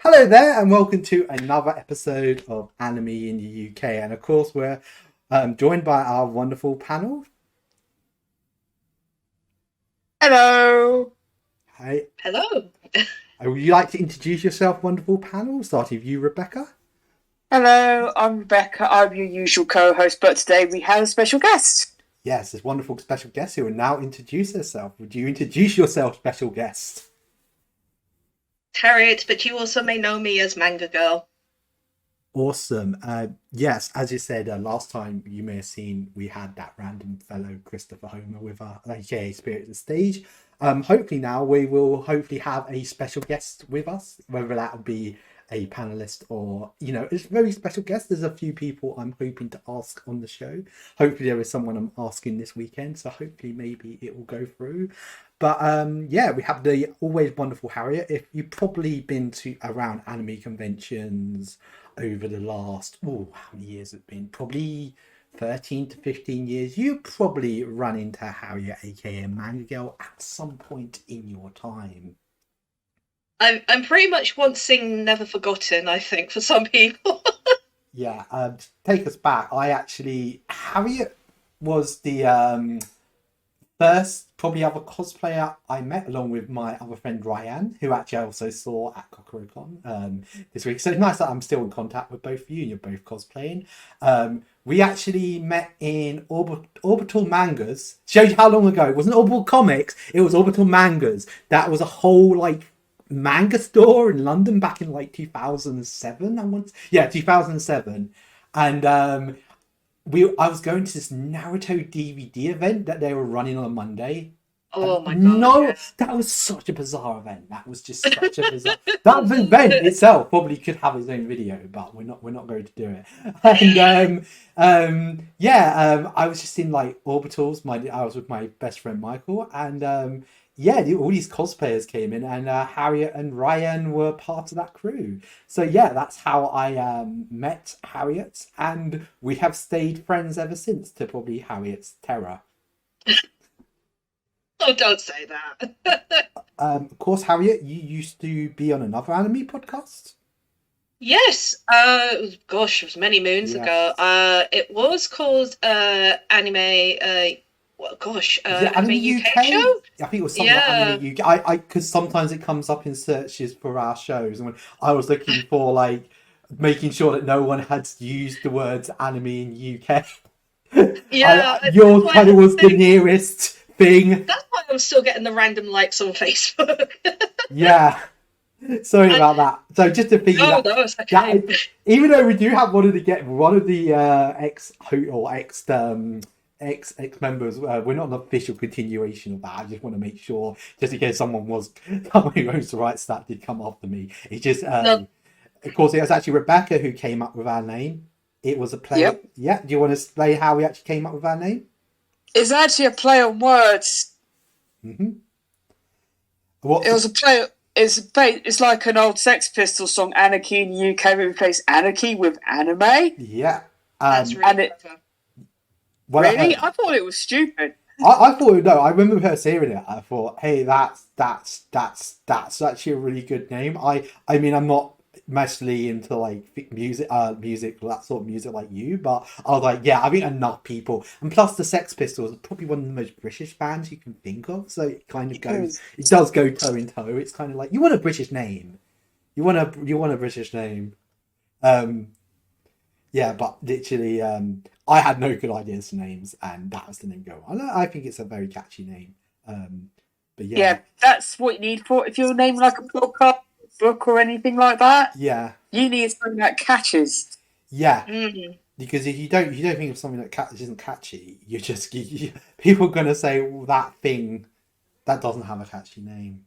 Hello there, and welcome to another episode of Anime in the UK. And of course, we're joined by our wonderful panel. Hello. Hi. Hello. Would you like to introduce yourself, wonderful panel? Starting with you, Rebecca. Hello, I'm Rebecca. I'm your usual co-host, but today we have a special guest. Yes, this wonderful special guest who will now introduce herself. Would you introduce yourself, special guest? Harriett, but you also may know me as Manga Girl. Awesome. Yes, as you said, last time you may have seen we had that random fellow Christopher Homer with our aka Spirit of the Stage. Hopefully now we will have a special guest with us, whether that will be a panelist or, it's a very special guest. There's a few people I'm hoping to ask on the show. Hopefully there is someone I'm asking this weekend, so hopefully maybe it will go through. But we have the always wonderful Harriett. If you've probably been to around anime conventions over the last, how many years it's been? Probably 13 to 15 years. You probably run into Harriett, aka Manga Girl, at some point in your time. I'm pretty much once sing Never Forgotten, I think, for some people. Yeah, take us back. Harriett was the first probably other cosplayer I met, along with my other friend Ryan, who actually I also saw at Kokorocon this week. So it's nice that I'm still in contact with both of you and you're both cosplaying. We actually met in Orbital Mangas. Shows you how long ago. It wasn't Orbital Comics, it was Orbital Mangas. That was a whole manga store in London back in 2007. 2007. And I was going to this Naruto DVD event that they were running on a Monday. Oh my god! That was such a bizarre event. That was just such a bizarre. That event itself probably could have its own video, but we're not going to do it. And I was just in Orbitals. I was with my best friend Michael, and all these cosplayers came in, and Harriett and Ryan were part of that crew. So that's how I met Harriett, and we have stayed friends ever since, to probably Harriett's terror. Oh, don't say that. Of course, Harriett, you used to be on another anime podcast. Yes. It was many moons ago. It was called Anime. Anime UK show? I think it was something like Anime UK. Because sometimes it comes up in searches for our shows, and when I was looking for making sure that no one had used the words anime in UK. Yeah, yours kind of was the nearest thing. That's why I'm still getting the random likes on Facebook. Yeah. Sorry about that. So just to figure it's okay. Even though we do have one of the ex members, we're not an official continuation of that. I just want to make sure, just in case someone who owns the rights that did come after me. It's just of course it was actually Rebecca who came up with our name. It was a play. Yep. Yeah. Do you want to explain how we actually came up with our name? It's actually a play on words. Mm-hmm. It was a play. It's like an old Sex Pistols song, "Anarchy in the UK." We replaced anarchy with anime. Yeah. That's really clever. Really? I thought it was stupid. I thought no. I remember her hearing it. I thought, hey, that's actually a really good name. I mean, I'm not massively into music, that sort of music like you, but I was like, I think enough people, and plus the Sex Pistols are probably one of the most British bands you can think of, so it kind of goes, it does go toe in toe. It's kind of like you want a British name, you want a British name, but literally, I had no good ideas for names, and that was the name go on. I think it's a very catchy name, but that's what you need for if you're naming like a podcast, book, or anything like that. Yeah, you need something that catches. Yeah, because if you don't think of something that isn't catchy, people are gonna say, well, that thing that doesn't have a catchy name.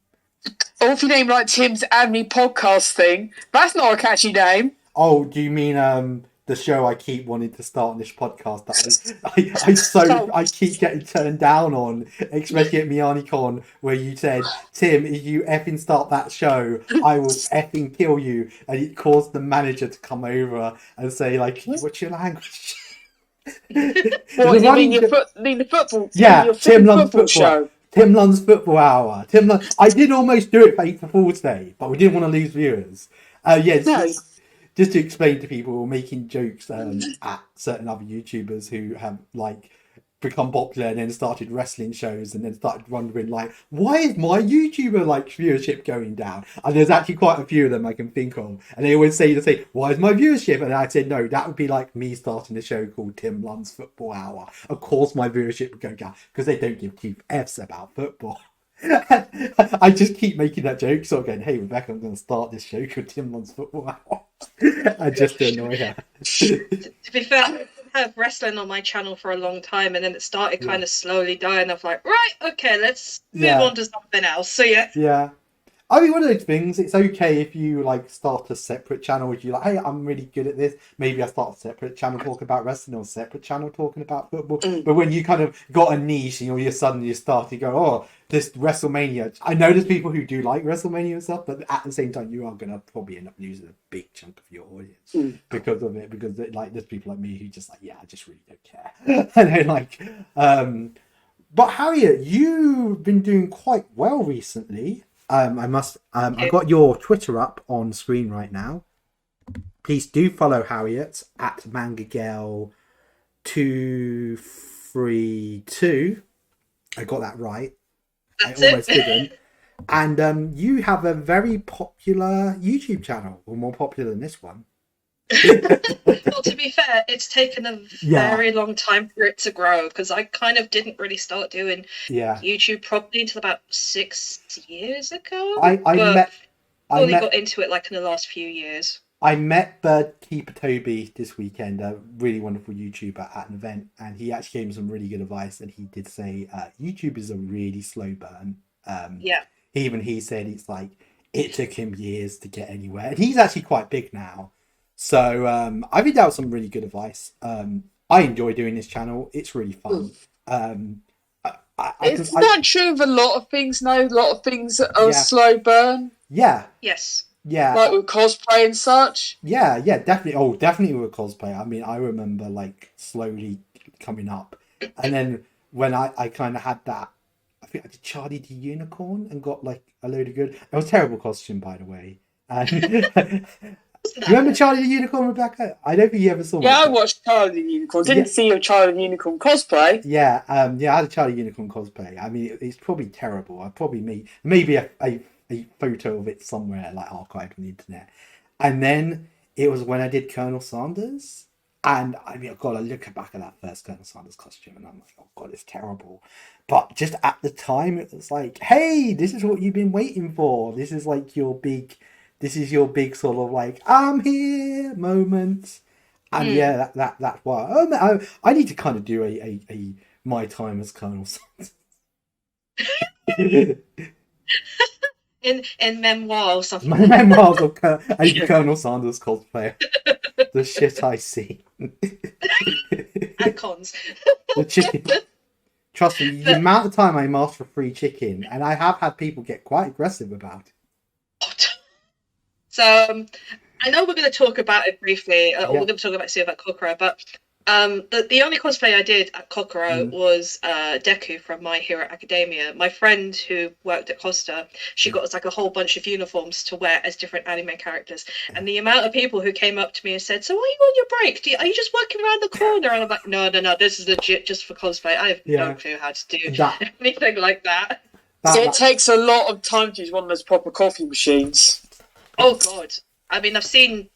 Or if you name like Tim's Anime podcast thing, that's not a catchy name. Oh, do you mean the show I keep wanting to start on this podcast that I keep getting turned down on, especially at MianiCon, where you said, Tim, if you effing start that show, I will effing kill you, and it caused the manager to come over and say, what's your language? What, you mean the football? Yeah, Tim Lund's football show. Tim Lund's Football Hour. I did almost do it for April Fool's Day, but we didn't want to lose viewers. Yes. No. Just to explain to people, we're making jokes at certain other YouTubers who have like become popular and then started wrestling shows and then started wondering like, why is my YouTuber like viewership going down? And there's actually quite a few of them I can think of, and they always say, why is my viewership? And I said, no, that would be like me starting a show called Tim Lund's Football Hour. Of course, my viewership would go down because they don't give two f's about football. I just keep making that joke, sort of going, hey Rebecca, I'm going to start this show called Tim Lund's Football Hour. I just annoy her. To be fair, I have wrestling on my channel for a long time, and then it started kind of slowly dying. I'm like, right, okay, let's move on to something else. So yeah. I mean, one of those things, it's okay if you like start a separate channel where you're like, hey, I'm really good at this. Maybe I start a separate channel talking about wrestling or a separate channel talking about football. But when you kind of got a niche and you suddenly start to go, oh, this WrestleMania. I know there's people who do like WrestleMania and stuff, but at the same time, you are going to probably end up losing a big chunk of your audience because of it. Because like there's people like me who just like, yeah, I just really don't care. And then like, but Harriet, you've been doing quite well recently. I got your Twitter up on screen right now. Please do follow Harriet at Manga Girl 232. I got that right. that's I almost it. didn't. And you have a very popular YouTube channel, or more popular than this one. Well, to be fair, it's taken a very long time for it to grow because I kind of didn't really start doing YouTube properly until about 6 years ago. I got into it like in the last few years. I met Birdkeeper Toby this weekend, a really wonderful YouTuber at an event, and he actually gave me some really good advice. And he did say YouTube is a really slow burn. He said it's like it took him years to get anywhere, and he's actually quite big now. So I think that was some really good advice. I enjoy doing this channel. It's really fun. Isn't that true of a lot of things now? A lot of things are slow burn? Yeah. Yes. Yeah. Like with cosplay and such? Yeah, definitely. Oh, definitely with cosplay. I mean, I remember like slowly coming up. And then when I kind of had that, I think I did Charlie the Unicorn and got like a load of good. It was a terrible costume, by the way. And do you remember Charlie the Unicorn, Rebecca? I don't think you ever saw it. Yeah, I watched Charlie the Unicorn. Didn't see your Charlie the Unicorn cosplay. Yeah, I had a Charlie Unicorn cosplay. I mean, it's probably terrible. I probably maybe a photo of it somewhere, like archived on the internet. And then it was when I did Colonel Sanders. And I mean, I've got to look back at that first Colonel Sanders costume and I'm like, oh God, it's terrible. But just at the time, it was like, hey, this is what you've been waiting for. This is like your big sort of like, I'm here moment. And yeah, that's why. I need to kind of do a my time as Colonel Sanders. in memoir or something. My memoirs of Colonel Sanders cosplayer. The shit I see. And cons. The chicken. Trust me, the amount of time I asked for free chicken, and I have had people get quite aggressive about it. So I know we're going to talk about it briefly, or we're going to talk about Kokoro, but the only cosplay I did at Kokoro was Deku from My Hero Academia. My friend who worked at Costa, she got us like a whole bunch of uniforms to wear as different anime characters. And the amount of people who came up to me and said, so are you on your break? Are you just working around the corner? And I'm like, no, this is legit just for cosplay. I have no clue how to do anything like that. It takes a lot of time to use one of those proper coffee machines. Oh God! I mean, I've seen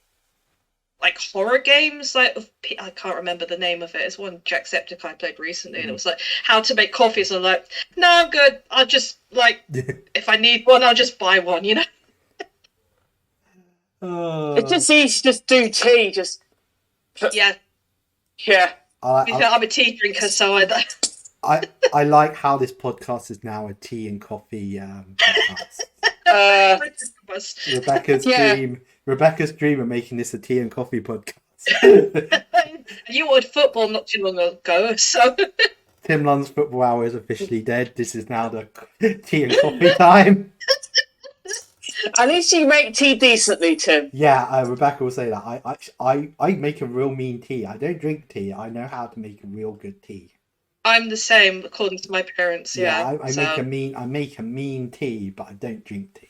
like horror games. Like I can't remember the name of it. It's one Jacksepticeye played recently, and it was like how to make coffee. So I'm like, no, I'm good. I'll just like if I need one, I'll just buy one. You know. It's just easy to just do tea. Just yeah. I'm a tea drinker, so I like how this podcast is now a tea and coffee podcast. Rebecca's dream of making this a tea and coffee podcast. You watched football not too long ago, so Tim Lund's Football Hour is officially dead. This is now the tea and coffee time. At least you make tea decently, Tim. Yeah, Rebecca will say that. I make a real mean tea. I don't drink tea. I know how to make a real good tea. I'm the same, according to my parents. Yeah, I make a mean tea, but I don't drink tea.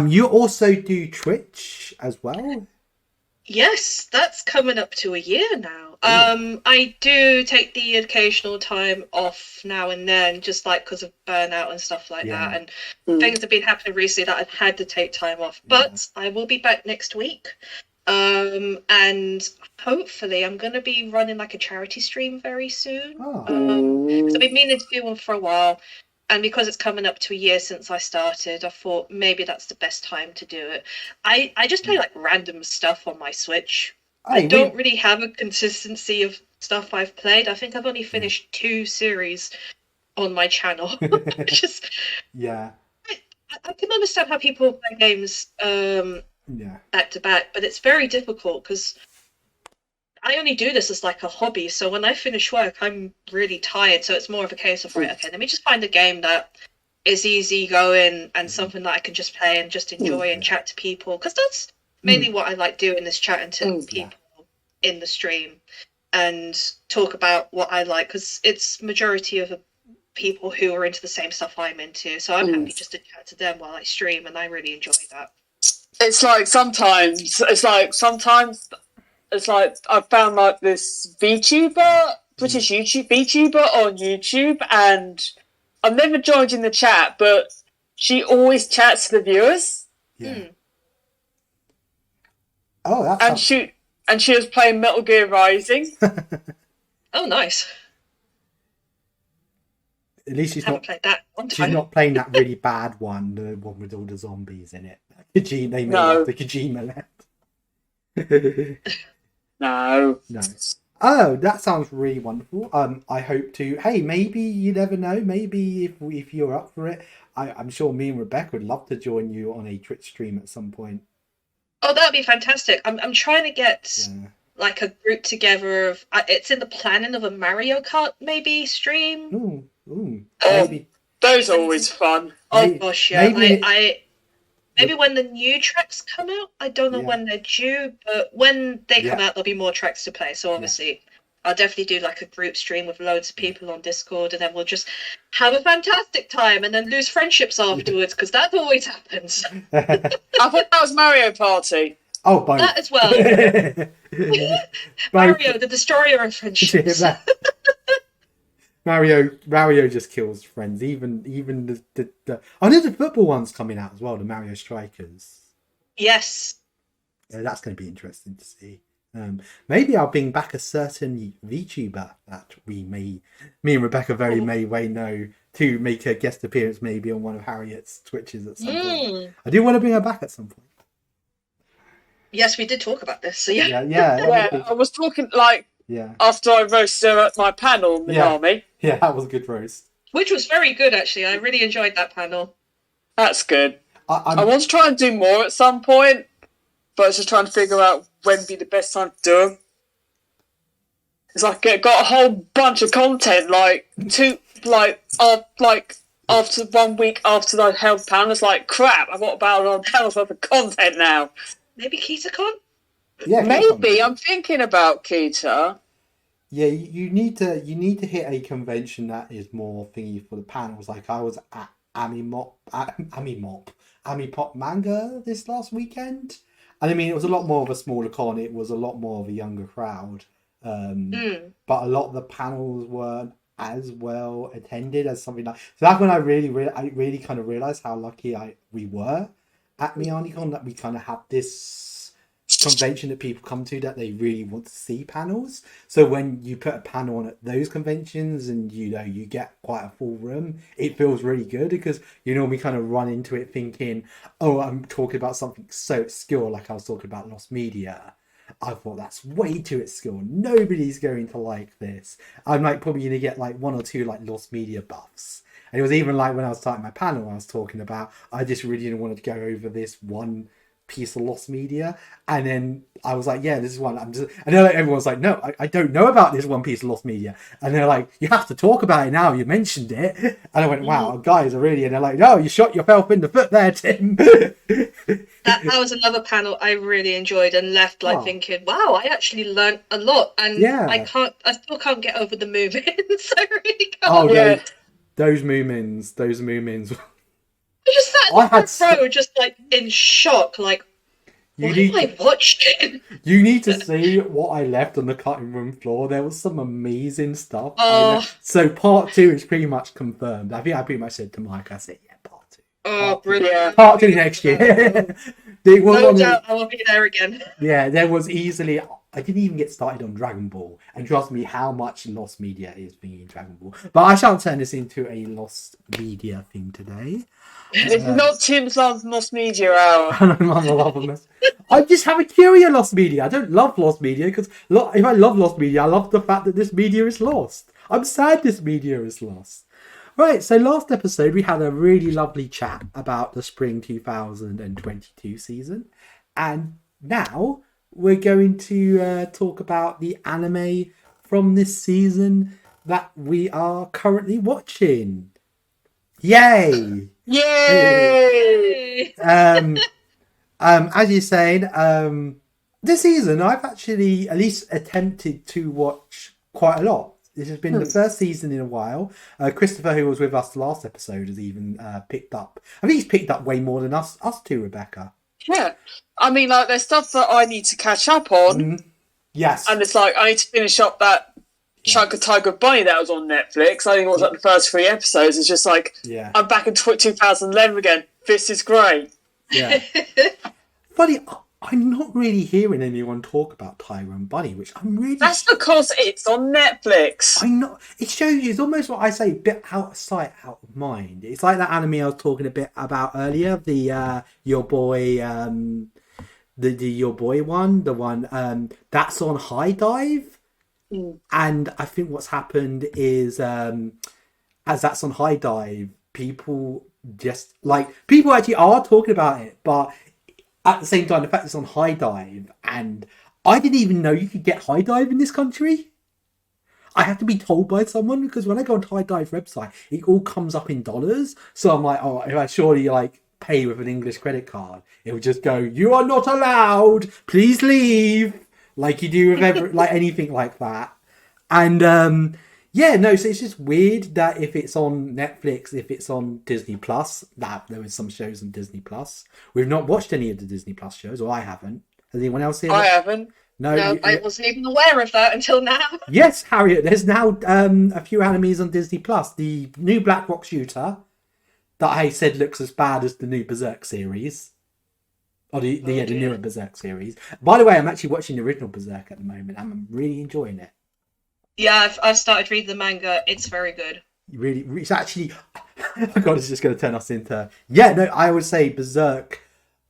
You also do Twitch as well? Yes, that's coming up to a year now. I do take the occasional time off now and then, just like because of burnout and stuff like that, and things have been happening recently that I've had to take time off. But I will be back next week, and hopefully I'm going to be running like a charity stream very soon. Because I've been meaning to do one for a while. And because it's coming up to a year since I started, I thought maybe that's the best time to do it. I just play like random stuff on my Switch. I don't really have a consistency of stuff I've played. I think I've only finished 2 series on my channel. Just I can understand how people play games back to back, but it's very difficult because I only do this as like a hobby, so when I finish work, I'm really tired. So it's more of a case of, right, okay, let me just find a game that is easy going and something that I can just play and just enjoy and chat to people. Because that's mainly what I like doing, is chatting to people in the stream and talk about what I like. Because it's majority of people who are into the same stuff I'm into. So I'm happy just to chat to them while I stream, and I really enjoy that. It's like sometimes I found like this VTuber, British VTuber on YouTube, and I've never joined in the chat, but she always chats to the viewers. Oh, that's and she was playing Metal Gear Rising. Oh, nice. At least she's not played that one she's time. not playing that really bad one, the one with all the zombies in it. They made up the Kojima land. No. Oh, that sounds really wonderful. I hope to. Hey, maybe you never know. Maybe if you're up for it, I'm sure me and Rebecca would love to join you on a Twitch stream at some point. Oh, that'd be fantastic. I'm trying to get like a group together of. It's in the planning of a Mario Kart maybe stream. Maybe. Those are always fun. Oh gosh, yeah. Maybe when the new tracks come out. I don't know when they're due, but when they come out, there'll be more tracks to play. So obviously, I'll definitely do like a group stream with loads of people on Discord, and then we'll just have a fantastic time and then lose friendships afterwards, because that always happens. I thought that was Mario Party. Oh, both. That as well. Mario, the destroyer of friendships. Mario just kills friends. Even the there's a football one's coming out as well. The Mario Strikers. Yes. That's going to be interesting to see. Maybe I'll bring back a certain VTuber that me and Rebecca may know to make a guest appearance maybe on one of Harriet's Twitches at some point. I do want to bring her back at some point. Yes, we did talk about this. So yeah. I was talking after I roasted her at my panel, Minami. Yeah, that was a good roast. Which was very good, actually. I really enjoyed that panel. That's good. I want to try and do more at some point, but I was just trying to figure out when would be the best time to do them. It's like I got a whole bunch of content, after 1 week after I held panel, it's like, crap, I've got about a panel's worth of content now. Maybe KitaCon? Yeah, maybe. I'm thinking about Kita. Yeah, you need to hit a convention that is more thingy for the panels. Like I was at Amipop Manga this last weekend, and I mean it was a lot more of a smaller con. It was a lot more of a younger crowd, but a lot of the panels weren't as well attended as something like. So that's when I really kind of realized how lucky we were at MianiCon, that we kind of had this convention that people come to that they really want to see panels. So when you put a panel on at those conventions and you get quite a full room, it feels really good, because you normally kind of run into it thinking, oh, I'm talking about something so obscure, like I was talking about Lost Media. I thought that's way too obscure. Nobody's going to like this. I'm probably going to get 1 or 2 Lost Media buffs. And it was even when I was starting my panel, I was talking about, I just really didn't want to go over this one piece of Lost Media, and then I was like, yeah, this is one and then everyone's like, no, I don't know about this one piece of Lost Media, and they're like, you have to talk about it now, you mentioned it, and I went, wow, guys are really, and they're like, no, you shot yourself in the foot there, Tim. that was another panel I really enjoyed and left thinking, wow, I actually learned a lot, and I still can't get over the movements. I really can't. Those Moomins I just sat in the front row, just like in shock, like, what am I watching? You need to see what I left on the cutting room floor. There was some amazing stuff. So part 2 is pretty much confirmed. I think I pretty much said to Mike, I said, yeah, part 2. Oh, brilliant. Part 2 next year. No doubt I will be there again. Yeah, there was easily... I didn't even get started on Dragon Ball. And trust me, how much lost media is being in Dragon Ball. But I shan't turn this into a lost media thing today. It's not Tim's Lost Media Hour. I just have a curious lost media. I don't love lost media because if I love lost media, I love the fact that this media is lost. I'm sad this media is lost. Right, so last episode we had a really lovely chat about the spring 2022 season. And now we're going to talk about the anime from this season that we are currently watching. Yay! Yay! As you're saying, this season I've actually at least attempted to watch quite a lot. This has been the first season in a while. Christopher, who was with us last episode, has even picked up. I think he's picked up way more than us two, Rebecca. Yeah. I mean, like, there's stuff that I need to catch up on. Yes. And it's like, I need to finish up that chunk of Tiger Bunny that was on Netflix. I think it was like the first 3 episodes. It's just like, I'm back in 2011 again. This is great. Yeah. Funny, I'm not really hearing anyone talk about Tiger and Bunny, which I'm really... That's because it's on Netflix. I know. It shows you, it's almost what I say, a bit out of sight, out of mind. It's like that anime I was talking a bit about earlier, the Your Boy... the Your Boy one, the one that's on High Dive. And I think what's happened is as that's on High Dive, people actually are talking about it, but at the same time, the fact it's on High Dive, and I didn't even know you could get High Dive in this country. I have to be told by someone, because when I go on High Dive website, it all comes up in dollars. So I'm like, oh, if I surely pay with an English credit card, it would just go, you are not allowed, please leave, like you do with anything like that. And so it's just weird that if it's on Netflix, if it's on Disney Plus, that there was some shows on Disney Plus. We've not watched any of the Disney Plus shows, or I haven't. Has anyone else here? I haven't. No, I wasn't even aware of that until now. Yes, Harriet, there's now a few animes on Disney Plus. The new Black Rock Shooter that I said looks as bad as the new Berserk series. Or the newer Berserk series. By the way, I'm actually watching the original Berserk at the moment. I'm really enjoying it. Yeah, I've started reading the manga. It's very good. Really, it's actually... Oh my God, it's just going to turn us into... Yeah, no, I would say Berserk.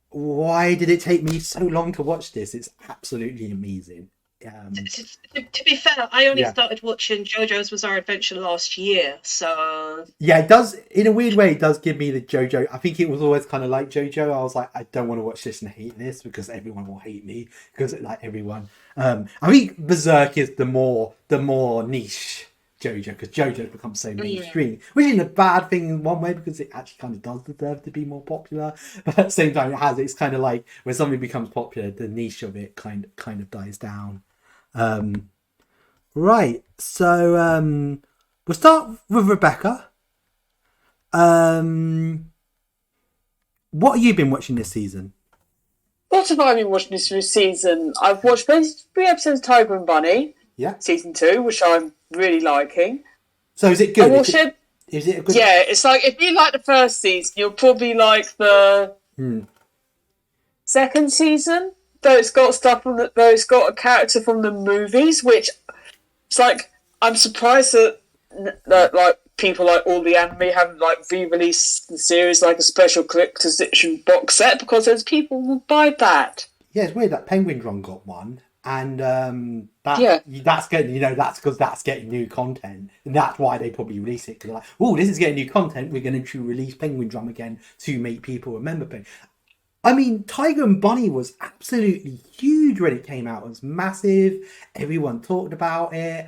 Why did it take me so long to watch this? It's absolutely amazing. To be fair, I only started watching JoJo's Bizarre Adventure last year, so... Yeah, it does, in a weird way, it does give me the JoJo. I think it was always kind of like JoJo. I was like, I don't want to watch this and hate this, because everyone will hate me, because everyone... I think Berserk is the more niche JoJo, because JoJo's become so mainstream, which isn't a bad thing in one way, because it actually kind of does deserve to be more popular, but at the same time it's kind of like when something becomes popular, the niche of it kind of dies down. Right, so we'll start with Rebecca. What have you been watching this season? What have I been watching this season? I've watched 3 episodes of Tiger and Bunny. Yeah. Season 2, which I'm really liking. So is it good? Is it a good... Yeah, it's like, if you like the first season, you'll probably like the second season. Though it's got stuff from though it's got a character from the movies, which it's like, I'm surprised that like people like all the anime haven't re-released the series like a special collector's edition box set, because there's people who buy that. Yeah, it's weird that Penguin Drum got one, and that's getting, that's because that's getting new content, and that's why they probably release it, because this is getting new content, we're going to release Penguin Drum again to make people remember Penguin. I mean, Tiger and Bunny was absolutely huge when it came out. It was massive. Everyone talked about it.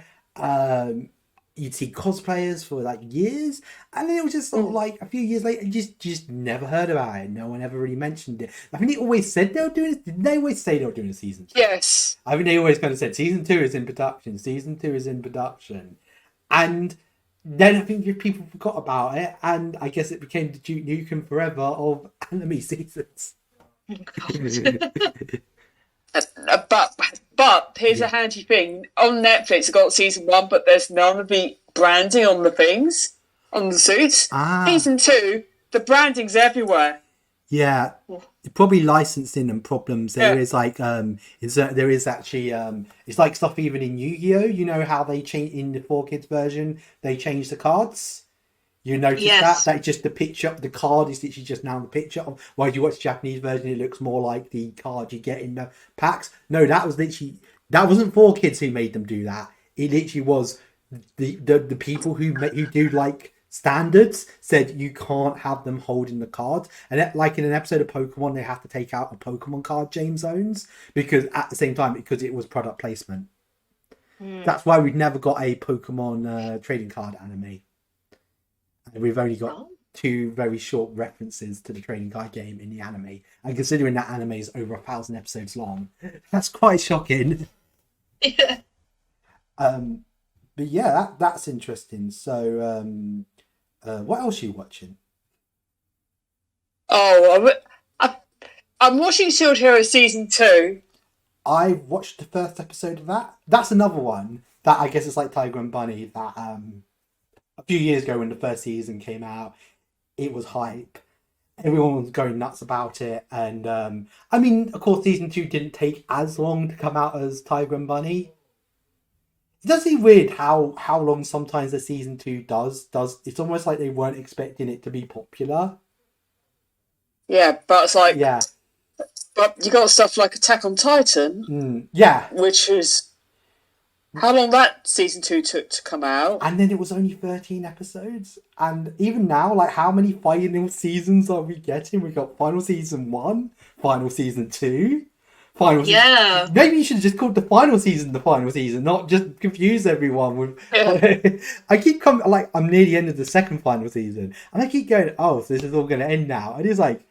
You'd see cosplayers for years, and then it was just sort of a few years later, just never heard about it. No one ever really mentioned it. I think they always said they were doing it. Didn't they always say they were doing a season 2? Yes. I think they always kind of said season 2 is in production. Season 2 is in production, and then I think people forgot about it, and I guess it became the Duke Nukem Forever of anime seasons. Oh, God. But here's Yeah. a handy thing. On Netflix, I got season 1, but there's none of the branding on the things, on the suits. Ah, Season 2, the branding's everywhere. yeah. Probably licensing and problems. There Yeah. is like there is actually it's like stuff even in Yu-Gi-Oh! You know how they change in the 4 Kids version, they change the cards. You notice that Yes. just the picture, the card is literally just now the picture of. While you watch the Japanese version, it looks more like the card you get in the packs. No, that was literally that wasn't 4 Kids who made them do that. It literally was the people who do like standards said you can't have them holding the cards, and like in an episode of Pokemon, they have to take out a Pokemon card James owns because at the same time because it was product placement. That's why we've never got a Pokemon trading card anime. We've only got 2 very short references to the trading card game in the anime, and considering that anime is over 1,000 episodes long, that's quite shocking. Yeah. But yeah, that's interesting. So, what else are you watching? Oh, I'm watching Shield Hero season 2. I watched the first episode of that. That's another one that I guess it's like Tiger and Bunny. That a few years ago when the first season came out, it was hype. Everyone was going nuts about it, and I mean, of course, season 2 didn't take as long to come out as Tiger and Bunny. It does seem weird how long sometimes the season 2 does. It's almost like they weren't expecting it to be popular. Yeah, but it's like, Yeah. but you got stuff like Attack on Titan, Yeah. which is how long that season 2 took to come out. And then it was only 13 episodes. And even now, like, how many final seasons are we getting? We got final season 1, final season 2, final season... Yeah. Maybe you should have just called the final season, not just confuse everyone with... Yeah. I keep coming... Like, I'm near the end of the second final season. And I keep going, oh, so this is all going to end now. And it's like,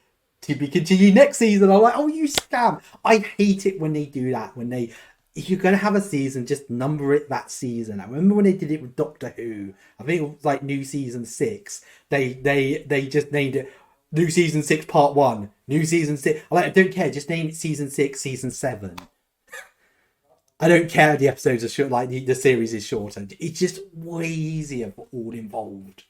to be continued next season. I'm like, oh, you scam. I hate it when they do that. When they... If you're going to have a season, just number it that season. I remember when they did it with Doctor Who. I think it was like New Season 6. They just named it New Season 6 Part 1. New Season 6. I don't care. Just name it Season 6, Season 7. I don't care if the episodes are short, like the series is shorter. It's just way easier for all involved.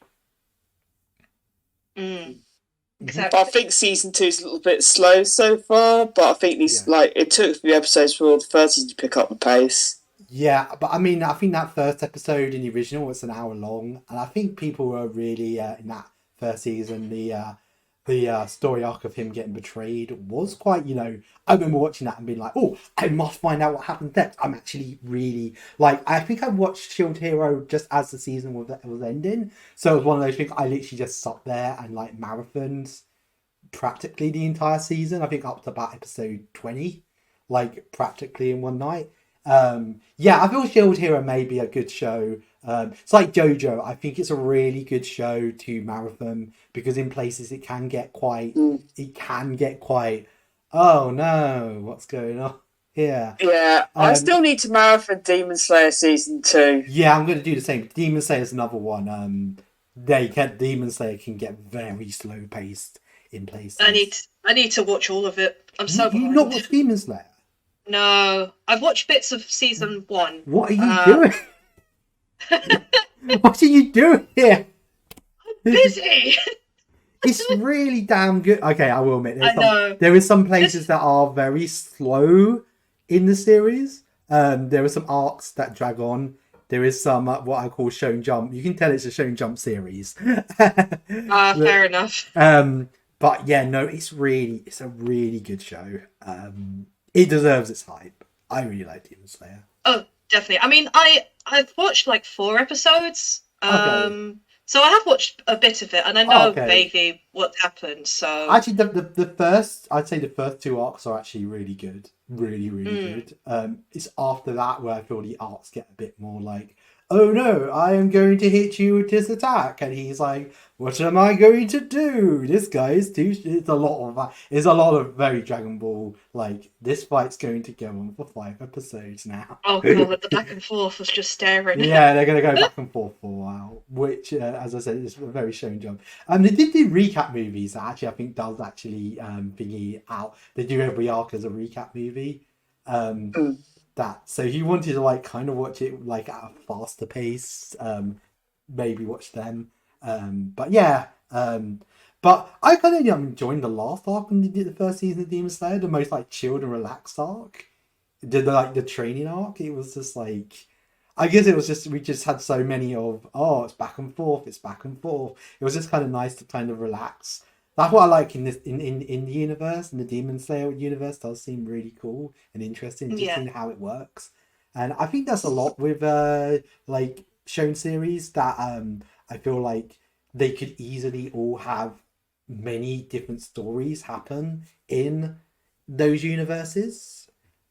Exactly. I think season 2 is a little bit slow so far, but I think it took a few episodes for all the first season to pick up the pace. Yeah, but I mean, I think that first episode in the original was an hour long, and I think people were really in that first season. The story arc of him getting betrayed was quite, I remember watching that and being like, oh, I must find out what happens next. I'm actually really like, I think I watched Shield Hero just as the season was ending, so it was one of those things I literally just sat there and like marathoned practically the entire season. I think up to about episode 20, like practically in one night. Yeah, I feel Shield Hero may be a good show. It's like JoJo. I think it's a really good show to marathon because in places it can get quite. Oh no, what's going on here? Yeah, I still need to marathon Demon Slayer season 2. Yeah, I'm going to do the same. Demon Slayer is another one. Demon Slayer can get very slow paced in places. I need to watch all of it. I'm so You behind. not watch Demon Slayer? No, I've watched bits of season 1. What are you doing? What are you doing here? Busy. It's really damn good. Okay, I will admit there is some places that are very slow in the series. There are some arcs that drag on. There is some what I call Shonen Jump. You can tell it's a Shonen Jump series. Fair enough. But yeah, no, it's a really good show. It deserves its hype. I really like Demon Slayer. Oh, definitely. I mean, I've watched like 4 episodes. Okay. So I have watched a bit of it, and I know vaguely what happened. So actually, I'd say the first 2 arcs are actually really good, really good. It's after that where I feel the arcs get a bit more like, oh no, I am going to hit you with this attack, and he's like, what am I going to do? This guy is too. It's a lot of very Dragon Ball. Like, this fight's going to go on for 5 episodes now. Oh god, the back and forth was just staring. Yeah, they're going to go back and forth for a while, which, as I said, is a very shown jump. They did do recap movies that actually I think does actually thingy out. They do every arc as a recap movie. So he wanted to like kind of watch it like at a faster pace, maybe watch them. But yeah, but I kind of enjoying the last arc when they did the first season of Demon Slayer, the most like chilled and relaxed arc. Did the training arc? It was just like, I guess it was just we just had so many of it's back and forth, it's back and forth. It was just kind of nice to kind of relax. That's what I like in this in the universe, in the Demon Slayer universe. Does seem really cool and interesting, just seeing how it works. And I think that's a lot with like shown series that I feel like they could easily all have many different stories happen in those universes.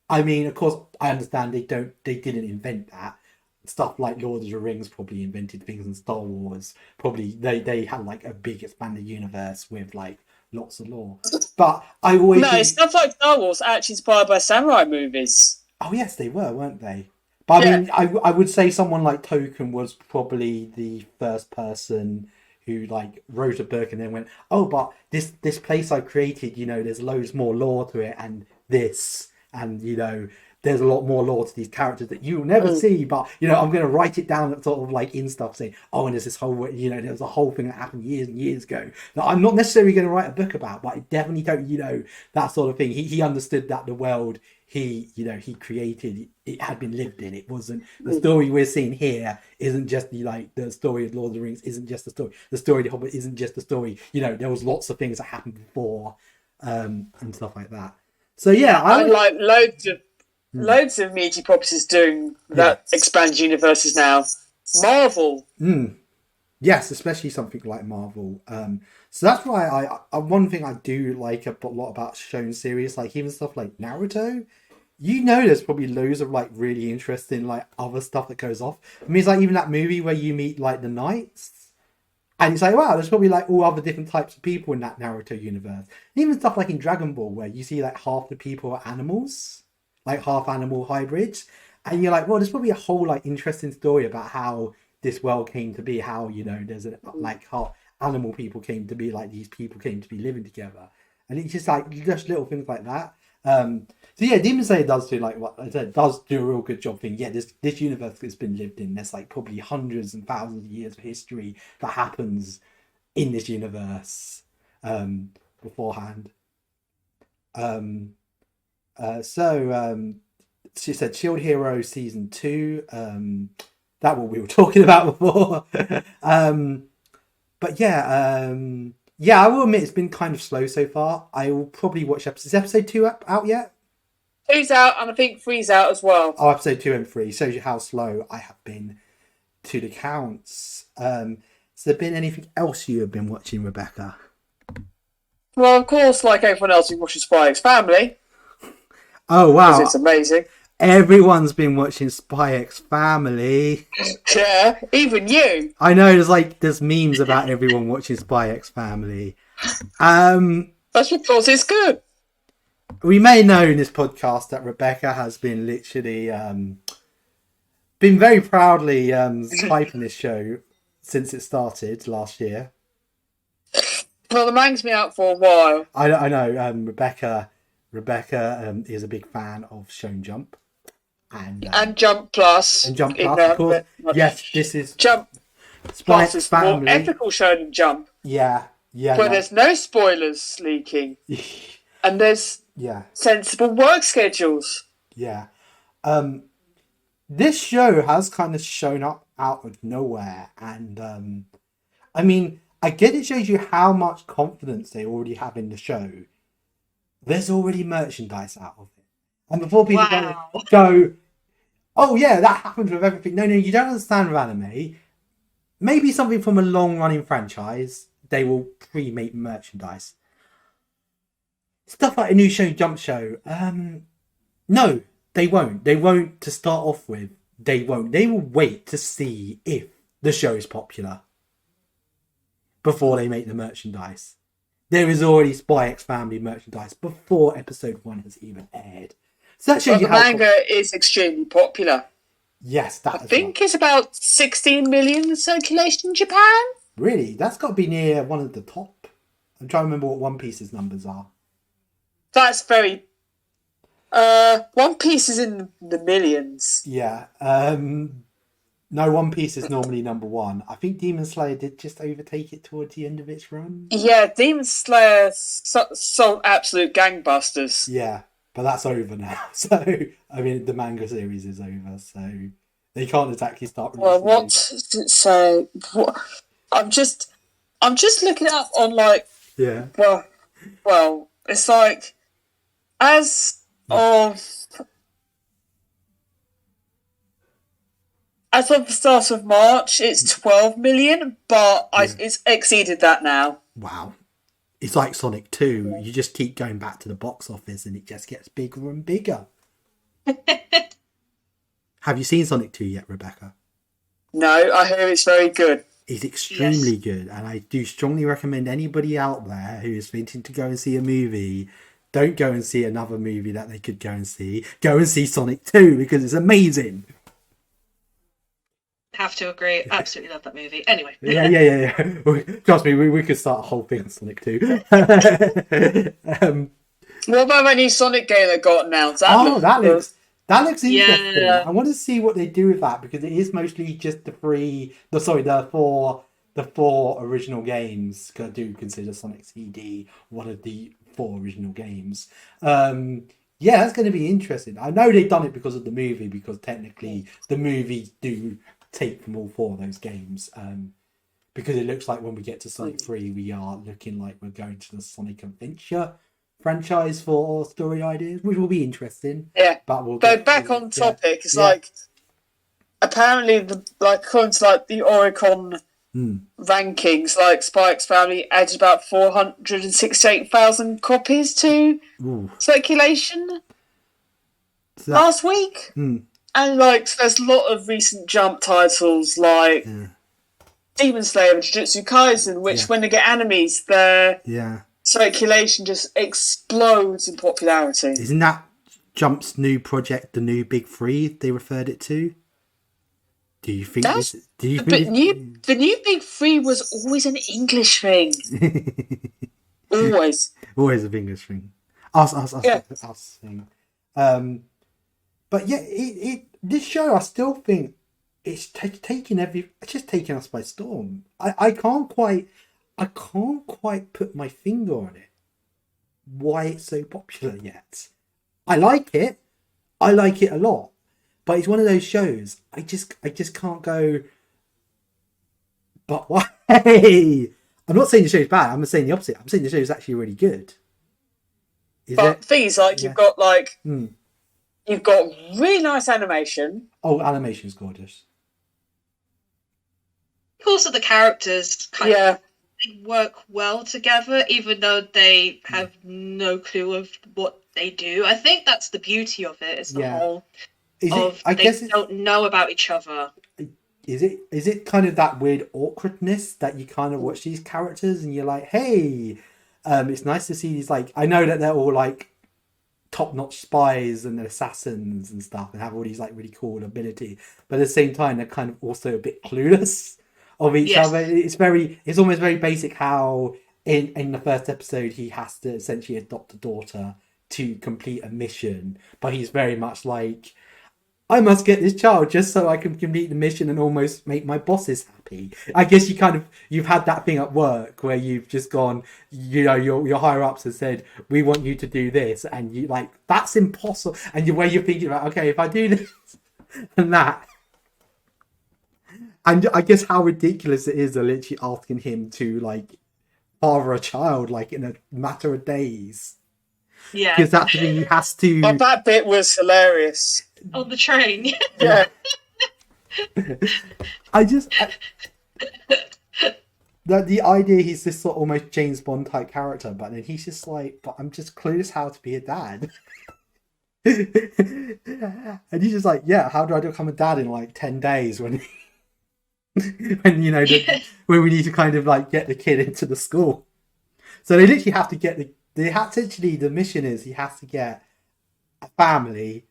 I mean, of course, I understand they didn't invent that. Stuff like Lord of the Rings probably invented things, and Star Wars probably they had like a big expanded universe with like lots of lore. But I always stuff like Star Wars actually inspired by samurai movies. Oh yes, they weren't they? But I mean, I would say someone like Token was probably the first person who like wrote a book and then went, oh, but this place I created, there's loads more lore to it, and this, and there's a lot more lore to these characters that you'll never see, but I'm going to write it down sort of like in stuff saying, oh, and there's this whole there's a whole thing that happened years and years ago that I'm not necessarily going to write a book about, but I definitely don't that sort of thing. He understood that the world he created, it had been lived in. It wasn't the story we're seeing here isn't just the story of Lord of the Rings isn't just the story of the Hobbit isn't just the story. There was lots of things that happened before and stuff like that. So yeah, I like loads of meaty properties doing that expanded universes now. Marvel. Yes, especially something like Marvel. So that's why I one thing I do like a lot about shown series, like even stuff like Naruto. There's probably loads of like really interesting like other stuff that goes off. I mean, it's like even that movie where you meet like the knights, and it's like, wow, there's probably like all other different types of people in that Naruto universe. And even stuff like in Dragon Ball where you see like half the people are animals, like half animal hybrids, and you're like, well, there's probably a whole like interesting story about how this world came to be, how there's like how animal people came to be, like these people came to be living together, and it's just like just little things like that. So yeah, Demon Slayer does do like what I said, does do a real good job thing. Yeah, this universe has been lived in. There's like probably hundreds and thousands of years of history that happens in this universe beforehand. She said Shield Hero season 2. That what we were talking about before. But yeah, I will admit it's been kind of slow so far. I will probably watch episodes. Is episode 2 out yet? 2's out, and I think 3's out as well. Oh, episode 2 and 3 shows you how slow I have been to the counts. Has there been anything else you have been watching, Rebecca? Well, of course, like everyone else who watches Spy X Family. Oh wow, because it's amazing. Everyone's been watching Spy X Family. Yeah, even you. I know, there's memes about everyone watching Spy X Family. That's because it's good. We may know in this podcast that Rebecca has been literally been very proudly hyping this show since it started last year. Well, the manga's been out for a while. I know. Rebecca is a big fan of Shown Jump. And Jump Plus. And Jump Plus, of course. Yes, this is Jump Spy Plus X is Family. more ethical show than Jump. Yeah. Where there's no spoilers leaking. And there's sensible work schedules. Yeah. This show has kind of shown up out of nowhere. And, I mean, I get it shows you how much confidence they already have in the show. There's already merchandise out of it. And before people go, oh yeah, that happens with everything. No, you don't understand with anime. Maybe something from a long-running franchise, they will pre-make merchandise. Stuff like a new show, Jump Show. No, they won't. They won't to start off with. they won't. They will wait to see if the show is popular before they make the merchandise. There is already Spy X Family merchandise before episode 1 has even aired. So that shows you the manga is extremely popular. Yes, that I think it's about 16 million in circulation in Japan. Really? That's got to be near one of the top. I'm trying to remember what One Piece's numbers are. That's very... One Piece is in the millions. Yeah. No, One Piece is normally number 1. I think Demon Slayer did just overtake it towards the end of its run. Yeah, Demon Slayer sold absolute gangbusters. Yeah, but that's over now. So, I mean, the manga series is over, so they can't exactly start releasing. Well, what does it say? I'm just looking it up on like... Yeah. Well, it's like as of the start of March, it's 12 million, but it's exceeded that now. Wow. It's like Sonic 2. You just keep going back to the box office and it just gets bigger and bigger. Have you seen Sonic 2 yet, Rebecca? No, I hear it's very good. It's extremely good, and I do strongly recommend anybody out there who is thinking to go and see a movie, don't go and see another movie that they could go and see. Go and see Sonic 2 because it's amazing. Have to agree. Absolutely love that movie. Anyway. Yeah. Trust me, we could start a whole thing on Sonic 2. What about that new Sonic game that got announced? That looks interesting. Yeah. I want to see what they do with that because it is mostly just the four original games. I do consider Sonic CD one of the 4 original games. Yeah, that's going to be interesting. I know they've done it because of the movie, because technically the movies do take from all 4 of those games. Because it looks like when we get to Sonic 3, we are looking like we're going to the Sonic Adventure franchise for story ideas, which will be interesting. Yeah, but back on topic. It's like apparently according to the Oricon rankings, like Spy X Family added about 468,000 copies to circulation last week, and there's a lot of recent jump titles like Demon Slayer and Jujutsu Kaisen, which when they get animes, their circulation just explodes in popularity. Isn't that Jump's new project, the new Big 3 they referred it to? Do you think the new Big 3 was always an English thing? Always a English thing. Us thing. But yeah, this show, I still think it's taking us by storm. I can't quite put my finger on it. Why it's so popular yet? I like it a lot, but it's one of those shows I just can't go. But why? I'm not saying the show's bad. I'm saying the opposite. I'm saying the show's actually really good. Things like you've got you've got really nice animation. Oh, animation's gorgeous. Also, the characters kind of work well together, even though they have no clue of what they do. I think that's the beauty of it. It's the whole they don't know about each other. Is it kind of that weird awkwardness that you kind of watch these characters and you're like, hey, it's nice to see these, like, I know that they're all like top-notch spies and assassins and stuff and have all these like really cool ability, but at the same time they're kind of also a bit clueless of each other. It's almost very basic how in the first episode he has to essentially adopt a daughter to complete a mission, but he's very much like, I must get this child just so I can complete the mission and almost make my bosses happy. I guess you've had that thing at work where you've just gone, your higher ups have said, we want you to do this, and you like, that's impossible, and where you're thinking about, okay, if I do this and that. And I guess how ridiculous it is, they're literally asking him to like father a child like in a matter of days. Yeah, because that's the thing, he has to. But that bit was hilarious on the train. Yeah. The idea he's this sort of almost James Bond type character, but then he's just like, but I'm just clueless how to be a dad. And he's just like, yeah, how do I become a dad in like 10 days when when when we need to kind of like get the kid into the school. So they literally have to get the mission is he has to get a family,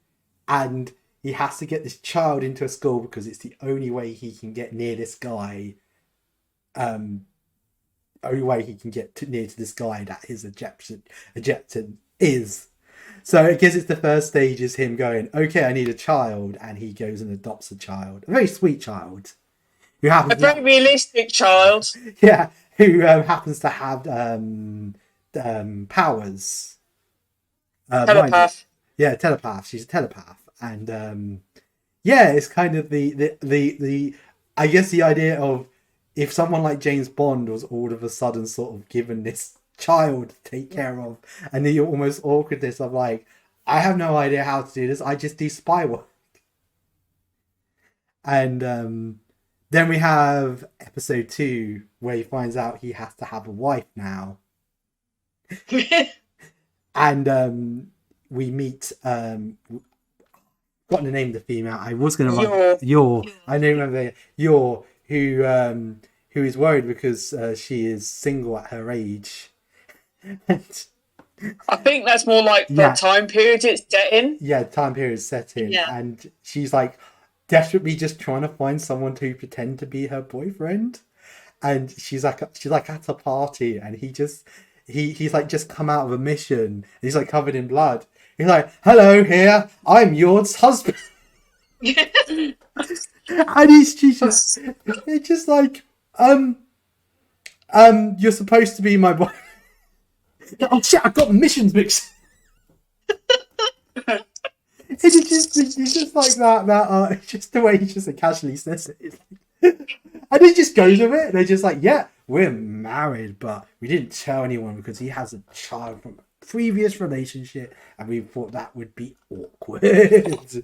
and he has to get this child into a school because it's the only way he can get near this guy. Only way he can get near to this guy that his Egyptian is. So I guess it's the first stage is him going, okay, I need a child, and he goes and adopts a child, a very sweet child, who happens a very realistic child. Yeah, who happens to have powers. Telepath. Telepath. She's a telepath, and it's kind of the I guess the idea of if someone like James Bond was all of a sudden sort of given this child to take care of, and the almost awkwardness of like, I have no idea how to do this, I just do spy work. And then we have episode 2 where he finds out he has to have a wife now. And we meet forgotten the name of the female. I was gonna write Yor. I don't remember Yor, who is worried because she is single at her age. I think that's more like the time period it's set in. Yeah, time period set in. Yeah. And she's like desperately just trying to find someone to pretend to be her boyfriend. And she's like at a party, and he's like just come out of a mission, and he's like covered in blood. He's like, hello here, I'm yours husband. And she's just like, you're supposed to be my boy. Oh shit, I've got missions mixed. It's just like that. It's just the way he just casually says it. And he just goes with it. And they're just like, yeah, we're married, but we didn't tell anyone because he has a child from a previous relationship, and we thought that would be awkward. It's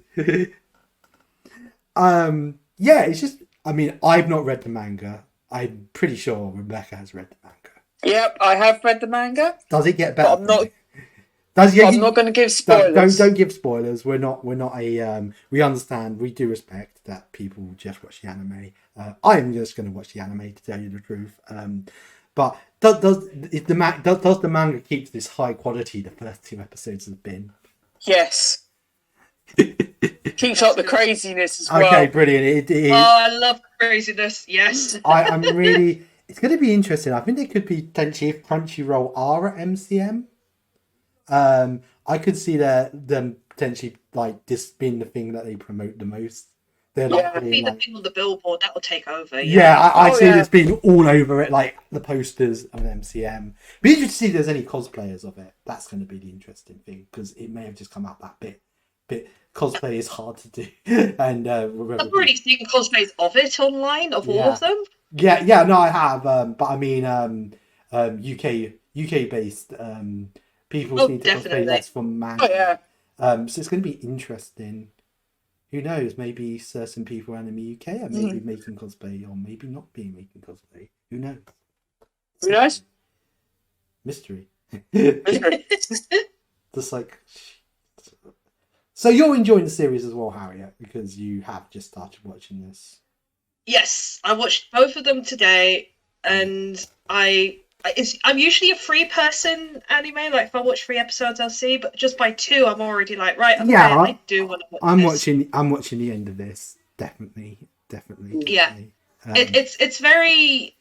just, I mean, I've not read the manga. I'm pretty sure Rebecca has read the manga. Yep, I have read the manga. Does it get better? I'm not going to give spoilers. Don't give spoilers. We're not a. We understand. We do respect that people just watch the anime. I am just going to watch the anime to tell you the truth. But does the manga keep this high quality the first 2 episodes have been? Yes. Keeps up the craziness as well. Okay, brilliant. It is. Oh, I love craziness. Yes. I'm really. It's going to be interesting. I think they could be potentially, if Crunchyroll are at MCM. I could see them potentially like this being the thing that they promote the most. They're like, yeah, be the thing on the billboard that will take over. Yeah, I see this being all over it, like the posters of an MCM. Be interested to see if there's any cosplayers of it. That's going to be the interesting thing, because it may have just come out that bit. Cosplay is hard to do, and I've already seen cosplays of it online, of all of them. Yeah, no, I have, but I mean, UK based people need to cosplay less from manga. So it's going to be interesting. Who knows? Maybe certain people around in the UK are maybe making cosplay, or maybe not being making cosplay. Who knows? Who knows? Mystery. Just like. So you're enjoying the series as well, Harriet, because you have just started watching this. Yes, I watched both of them today, and I'm usually a 3-person anime. Like if I watch 3 episodes, I'll see. But just by 2, I'm already like, right. Okay, I do want to watch. I'm watching the end of this. Definitely. Yeah, it's very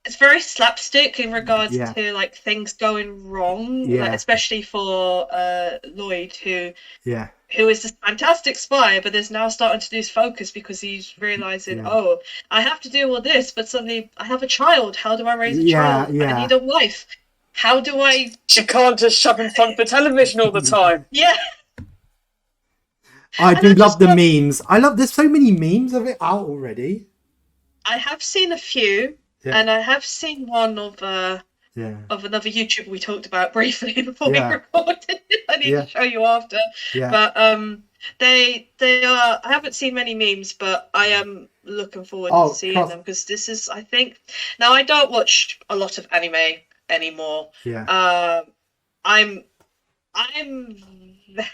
it's very slapstick in regards to like things going wrong, like, especially for Lloyd, who is this fantastic spy, but is now starting to lose focus because he's realizing, oh, I have to do all this, but suddenly I have a child. How do I raise a child? I need a wife. How do I? She can't just shove in front of the television all the time. Yeah. I do love the memes. There's so many memes of it out already. I have seen a few. Yeah. And I have seen one of another YouTuber we talked about briefly before we recorded. I need to show you after. Yeah. But they are. I haven't seen many memes, but I am looking forward to seeing them, because this is, I think. Now I don't watch a lot of anime anymore. Yeah. I I'm very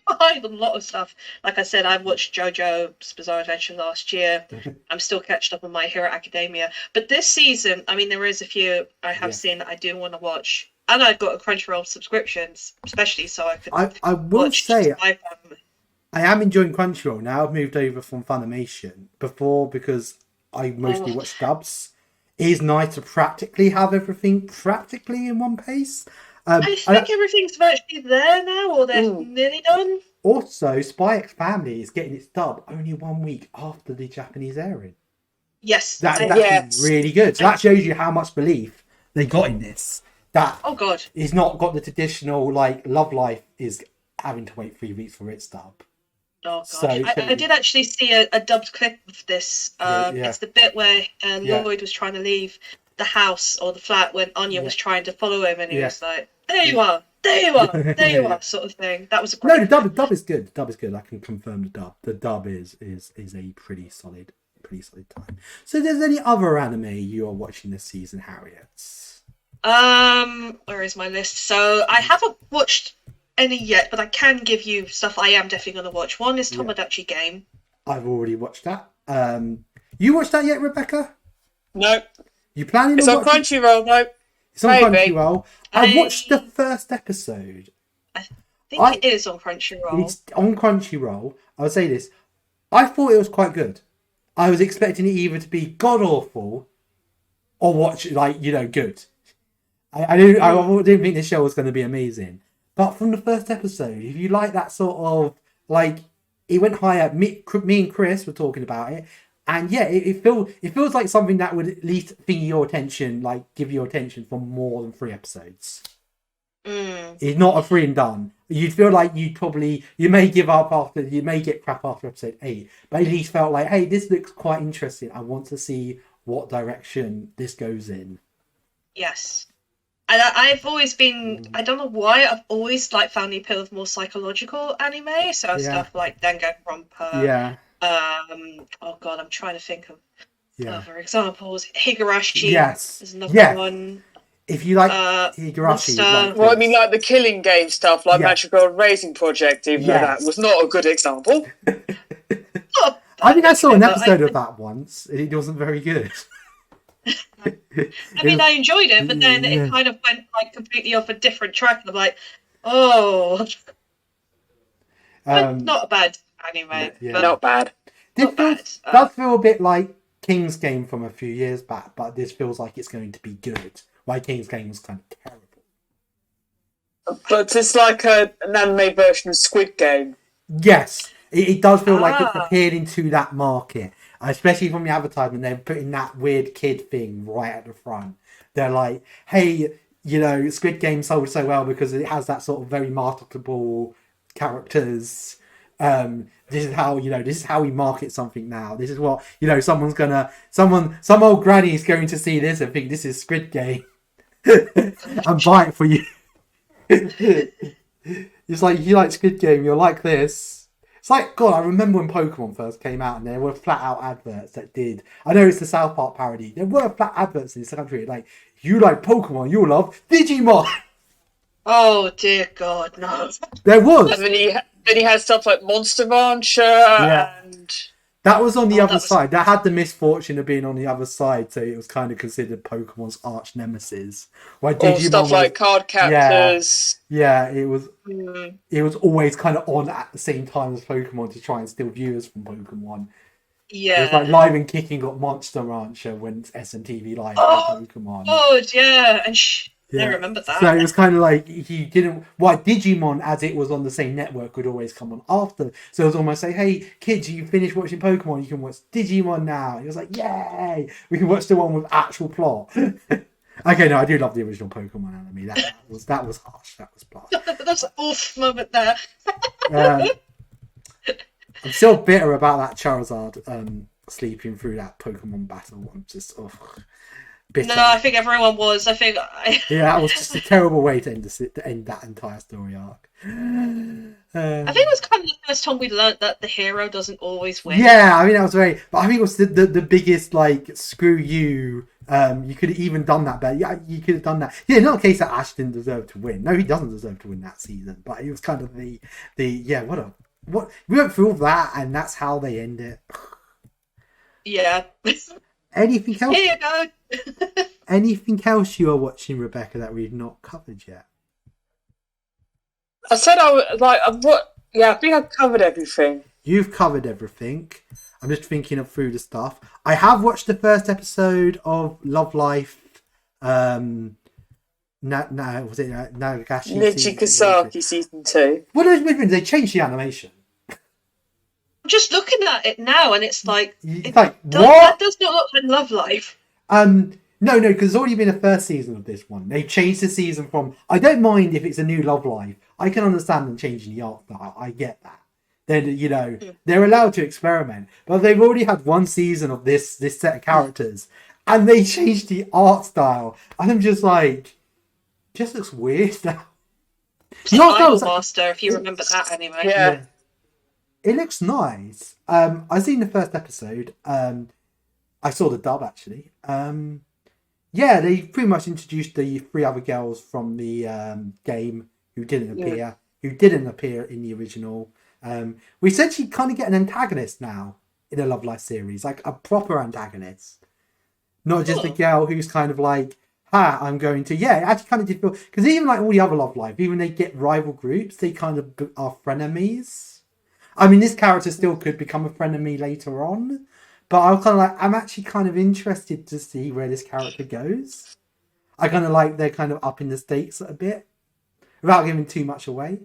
behind on a lot of stuff. Like I said, I watched JoJo's Bizarre Adventure last year. I'm still catching up on My Hero Academia. But this season, I mean, there is a few I have seen that I do want to watch. And I've got a Crunchyroll subscriptions, especially so I could I will watch say, my family. I am enjoying Crunchyroll now. I've moved over from Funimation before because I mostly watch dubs. It is nice to practically have everything practically in one place. I think everything's virtually there now, or they're nearly done. Also, Spy X Family is getting its dub only 1 week after the Japanese airing. Yes. That's really good. So that shows you how much belief they got in this. That oh god, it's not got the traditional like Love Life is having to wait 3 weeks for its dub. Oh gosh. So, I did actually see a dubbed clip of this. It's the bit where Lloyd was trying to leave the house or the flat when Anya was trying to follow him, and he was like, "There you are, there you are, there you are," sort of thing. That was a great. No, the dub is good. The dub is good. I can confirm the dub. The dub is a pretty solid time. So, there's any other anime you are watching this season, Harriet? Where is my list? So I haven't watched any yet, but I can give you stuff I am definitely going to watch. One is Tomodachi Game. I've already watched that. You watched that yet, Rebecca? No. You planning? It's on Crunchyroll, though. It's on Crunchyroll. I watched the first episode. I think it is on Crunchyroll. It's on Crunchyroll. I would say this. I thought it was quite good. I was expecting it either to be god awful or watch good. I didn't think this show was going to be amazing. But from the first episode, if you like that sort of it went higher. Me and Chris were talking about it, and it feels like something that would at least give your attention for more than 3 episodes. It's not a free and done. You'd feel like you may give up you may get crap after episode 8, but at least felt like, hey, this looks quite interesting. I want to see what direction this goes in. Yes. And I've always been, I don't know why, I've always found the appeal of more psychological anime, so stuff like Danganronpa. Yeah. Oh god, I'm trying to think of other examples. Higurashi. Yes. Is another one. If you like Higurashi, I mean, like the killing game stuff, like Magical Racing Project, even though that was not a good example. I think I saw an episode of that once, and it wasn't very good. I mean, I enjoyed it, but then it kind of went completely off a different track, and I'm like, oh, not a bad anime, but not bad. Does feel a bit like King's Game from a few years back, but this feels like it's going to be good. Why King's Game was kind of terrible. But it's like an anime version of Squid Game. Yes, it does feel like it's appeared into that market. Especially from the advertisement, they're putting that weird kid thing right at the front. They're like, hey, Squid Game sold so well because it has that sort of very marketable characters. This is how we market something now. This is what, some old granny is going to see this and think this is Squid Game and buy it for you. It's like, you like Squid Game, you're like this. It's like, God, I remember when Pokemon first came out and there were flat out adverts that did. I know it's the South Park parody. There were flat adverts in this country. Like, you like Pokemon, you'll love Digimon. Oh, dear God, no. There was. And then he had stuff like Monster Rancher and... That was on the other side. That had the misfortune of being on the other side, so it was kind of considered Pokemon's arch nemesis. Or stuff like Card Captors. Yeah, it was. It was always kind of on at the same time as Pokemon to try and steal viewers from Pokemon. Yeah, it was like Live and Kicking got Monster Rancher when SNTV Live got Pokemon. Oh, yeah, and I remember that. So it was kind of like he didn't. Digimon, as it was on the same network, would always come on after. So it was almost like, hey, kids, you finished watching Pokemon, you can watch Digimon now. It was like, yay! We can watch the one with actual plot. Okay, no, I do love the original Pokemon anime. That was harsh. That was bad. That's an awful moment there. I'm still bitter about that Charizard sleeping through that Pokemon battle. I'm just bitter. No, I think everyone was. I think. That was just a terrible way to end that entire story arc. I think it was kind of the first time we learned that the hero doesn't always win. Yeah, I mean that was but I think it was the biggest screw you You could have even done that better. Yeah, you could have done that. Yeah, not a case that Ash didn't deserve to win. No, he doesn't deserve to win that season. But it was kind of the yeah. What we went through all that, and that's how they end it. Yeah. Anything else? Here you go. Anything else you are watching, Rebecca, that we've not covered yet? I said I think I've covered everything. You've covered everything. I'm just thinking of through the stuff. I have watched the first episode of Love Life. Was it Nagashi? Nichikasaki season 2. What are those? They changed the animation. I'm just looking at it now, and it's like, what? That does not look like Love Life. No, because there's already been a first season of this one. They changed the season from. I don't mind if it's a new Love Life. I can understand them changing the art style. I get that. Then they're allowed to experiment, but they've already had one season of this set of characters, and they changed the art style, and I'm just like, just looks weird now. Master, if you remember that anime. Yeah. It looks nice. I've seen the first episode. I saw the dub actually. Yeah, they pretty much introduced the 3 other girls from the game who didn't appear in the original. We essentially kind of get an antagonist now in a Love Life series, like a proper antagonist, not just a girl who's kind of like, I'm going to. Yeah, it actually kind of did feel, because even like all the other Love Life, even they get rival groups, they kind of are frenemies. I mean, this character still could become a frenemy later on, but I'm actually kind of interested to see where this character goes. I kind of like they're kind of upping the stakes a bit without giving too much away.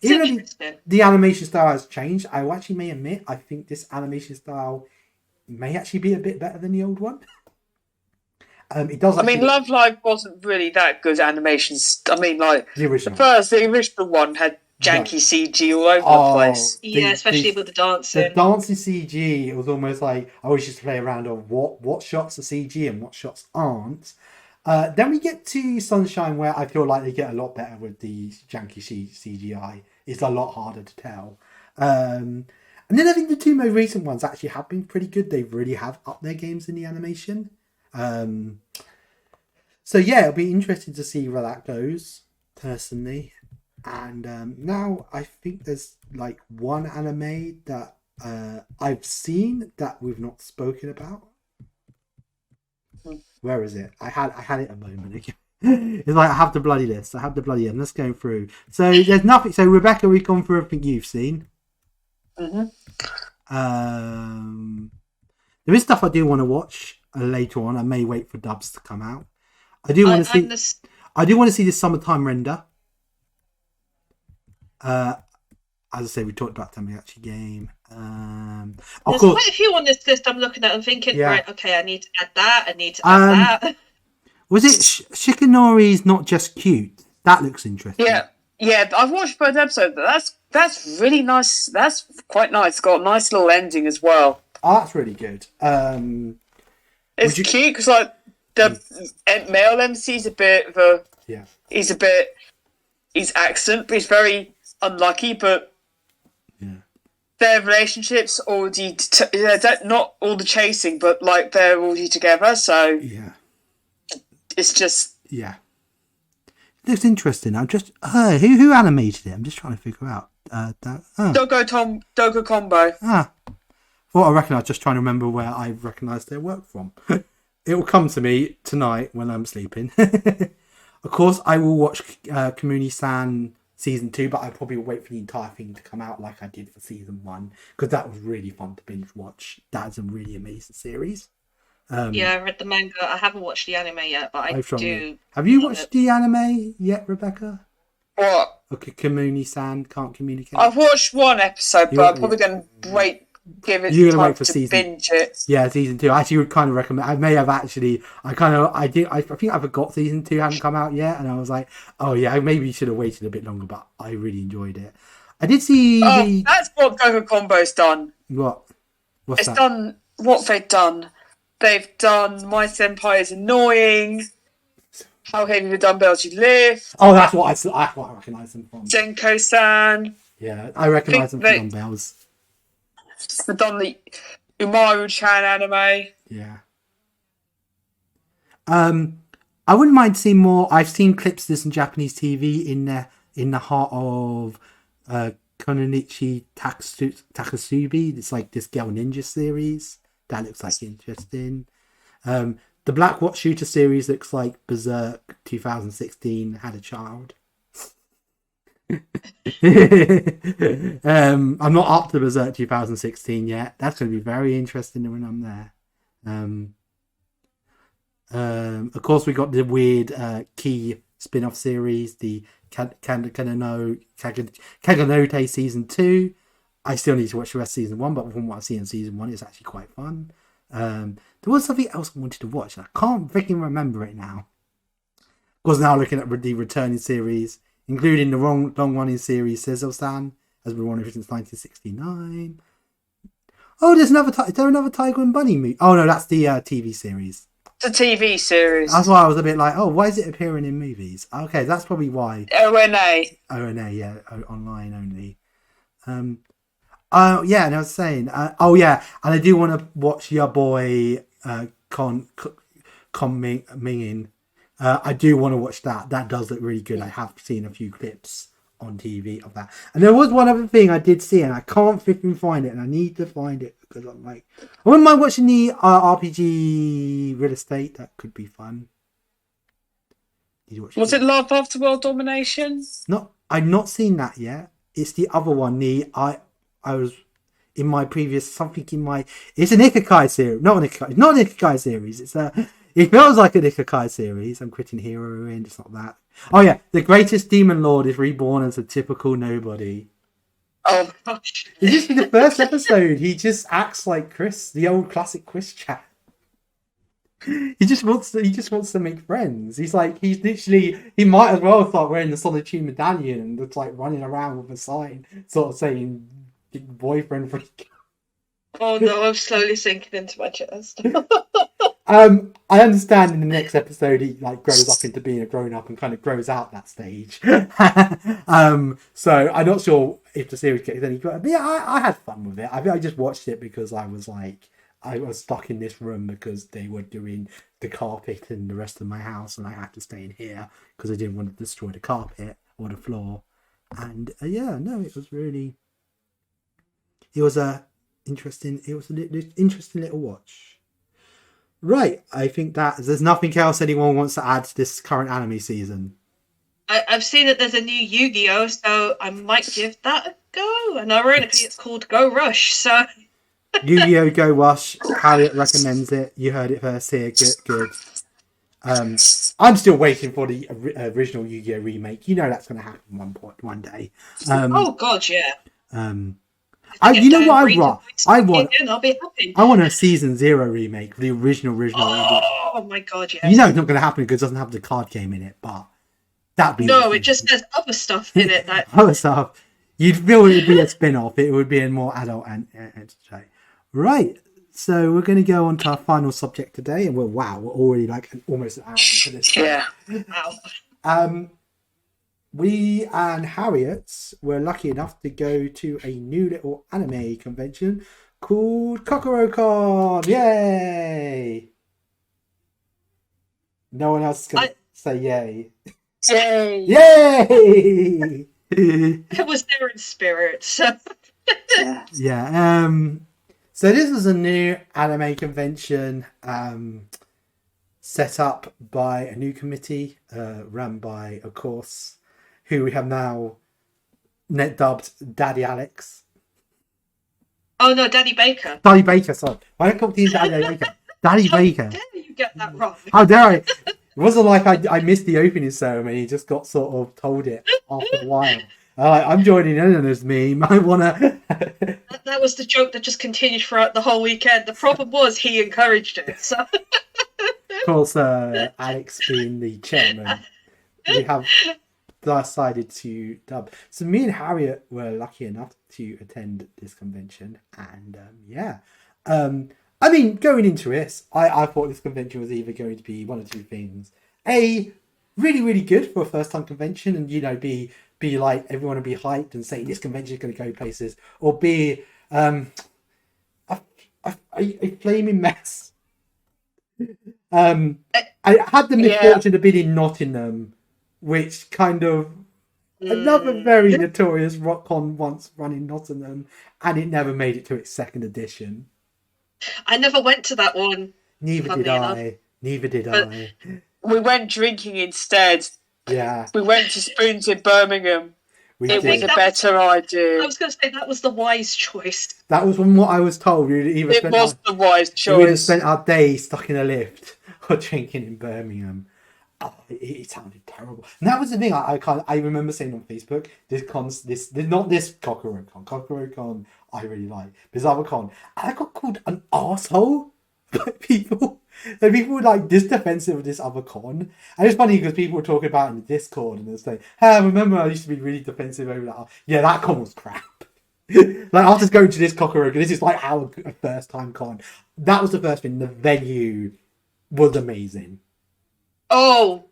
Even the animation style has changed, I actually may admit I think this animation style may actually be a bit better than the old one. It does. Love Life wasn't really that good animations. I mean, like the original one had janky CG all over the place. Yeah, especially with the dancing. The dancing CG, it was almost like I always used to play around on what shots are CG and what shots aren't. Then we get to Sunshine, where I feel like they get a lot better with the janky CGI. It's a lot harder to tell. And then I think the 2 most recent ones actually have been pretty good. They really have upped their games in the animation. So yeah, it'll be interesting to see where that goes, personally. And now I think there's like one anime that I've seen that we've not spoken about. Where is it? I had it a moment ago. It's like I have the bloody list. Let's go through. So there's nothing. So Rebecca, we've gone through everything you've seen. Mm-hmm. There is stuff I do want to watch later on. I may wait for dubs to come out. I do want to see. I do want to see this Summertime Render. As I say, we talked about Tamagotchi game. There's quite a few on this list I'm looking at and thinking, right, okay, I need to add that, I need to add that. Was it Shikanori's Not Just Cute? That looks interesting. Yeah, I've watched both episodes. That's really nice. That's quite nice. It's got a nice little ending as well. Oh, that's really good. It's cute because like the male MC is a bit of a he's accent, but he's very unlucky. But their relationships already not all the chasing, but like they're already together. So it's just it looks interesting. I'm just who animated it? I'm just trying to figure out. Dogo Combo. Thought I recognised. Just trying to remember where I recognised their work from. It will come to me tonight when I'm sleeping. Of course, I will watch Kamuni-san Season 2, but I probably will wait for the entire thing to come out like I did for Season 1, because that was really fun to binge watch. That is a really amazing series. I read the manga. I haven't watched the anime yet, but I do. Have you watched the anime yet, Rebecca? What? Okay, Kamuni-san Can't Communicate. I've watched one episode, but I'm probably going to give it time to binge it. Yeah, Season 2. I actually would kind of recommend. I may have actually. I think I forgot Season 2 hadn't come out yet, and I was like, oh yeah, I maybe should have waited a bit longer. But I really enjoyed it. I did see. That's what Goku Combo's done. What's it's that? Done what they've done. They've done My Senpai is Annoying. How Heavy the Dumbbells You Lift. Oh, that's what I recognise them from. Zenko-san. Yeah, I recognise them from Dumbbells. They've done the Umaru-chan anime. Yeah. I wouldn't mind seeing more. I've seen clips of this in Japanese TV in the heart of Kononichi Takasubi. It's like this Girl Ninja series that looks like interesting. The Black Watch Shooter series looks like Berserk 2016 had a child. I'm not up to Berserk 2016 yet. That's going to be very interesting when I'm there. Of course, we got the weird Key spin-off series, the Kaganote season 2. I still need to watch the rest of season 1, but from what I've seen in season 1, it's actually quite fun. There was something else I wanted to watch, and I can't freaking remember it now. Of course, now looking at the returning series, including the long-running series Sizzle-san, has been running since 1969. Oh, is there another Tiger and Bunny movie? Oh no, that's the TV series. It's a TV series. That's why I was a bit like, oh, why is it appearing in movies? Okay, that's probably why. ONA. ONA, yeah, online only. Yeah, and I was saying, and I do want to watch your boy Con Mingin. I do want to watch that. That does look really good. I have seen a few clips on TV of that. And there was one other thing I did see, and I can't freaking find it, and I need to find it because I'm like, I wouldn't mind watching the RPG Real Estate. That could be fun. Was it Love After World Domination? No, I've not seen that yet. It's the other one. I was in my previous something in my. It's an Ikigai series. Not an Ikigai series. It feels like an Ikigai series. I'm quitting Hero and it's not that. Oh yeah, the greatest demon lord is reborn as a typical nobody. Oh gosh. This is the first episode. He just acts like Chris, the old classic Chris chat. He just wants to make friends. He might as well start wearing the Solitude medallion and just like running around with a sign, sort of saying boyfriend freak. Oh no, I'm slowly sinking into my chest. I understand in the next episode he like grows up into being a grown up and kind of grows out that stage. So I'm not sure if the series gets any better. But yeah, I had fun with it. I just watched it because I was stuck in this room because they were doing the carpet in the rest of my house and I had to stay in here because I didn't want to destroy the carpet or the floor. And it was an interesting little watch. Right, I think that there's nothing else anyone wants to add to this current anime season. I've seen that there's a new Yu-Gi-Oh, so I might give that a go. And ironically, it's called Go Rush, so... Yu-Gi-Oh! Go Rush, Harriet recommends it. You heard it first here, good. I'm still waiting for the original Yu-Gi-Oh! Remake. You know that's going to happen one day. Oh god, yeah. You know what I want? I'll be happy. I want a Season 0 remake, the original. Oh my god, yeah. You know it's not going to happen because it doesn't have the card game in it, but that'd be... No, it just has other stuff in it. Other stuff. You'd feel it would be a spin-off. It would be a more adult entertainment. Right, so we're going to go on to our final subject today, and we're already like almost an hour into this. Yeah. Wow. We and Harriet were lucky enough to go to a new little anime convention called Kokorocon. Yay! No one else is going to say yay. Yay! Yay! It was there in spirit. So. Yeah. So this was a new anime convention set up by a new committee run by, of course, who we have now dubbed Daddy Alex. Oh no, Daddy Baker. Daddy Baker, sorry. Why don't I call him Daddy Baker? Daddy Baker. How dare you get that wrong? How dare I? It wasn't like I missed the opening ceremony, just got sort of told it after a while. I'm joining in as me. I want to... That was the joke that just continued throughout the whole weekend. The problem was he encouraged it. So. Of course, Alex being the chairman, we have decided to dub. So me and Harriet were lucky enough to attend this convention, and I mean, going into it, I thought this convention was either going to be one of two things: A, really, really good for a first-time convention, and be like everyone would be hyped and say this convention is going to go places, or B, a flaming mess. I had the misfortune of being in Nottingham, which kind of another very notorious rock-con once run in Nottingham, and it never made it to its second edition. I never went to that one. Neither did I. Neither did I. We went drinking instead. Yeah. We went to Spoons in Birmingham. It was a better idea. I was going to say that was the wise choice. That was from what I was told. It was the wise choice. We'd have spent our day stuck in a lift or drinking in Birmingham. Oh, it sounded terrible. And that was the thing. I remember saying on Facebook, not this Kokorocon I really like. This other con, I got called an arsehole by people. And people were like this defensive of this other con. And it's funny because people were talking about it in the Discord and it's like, hey, I remember I used to be really defensive over that. Yeah, that con was crap. Like after going to this Kokorocon, this is like our first time con. That was the first thing. The venue was amazing. Oh,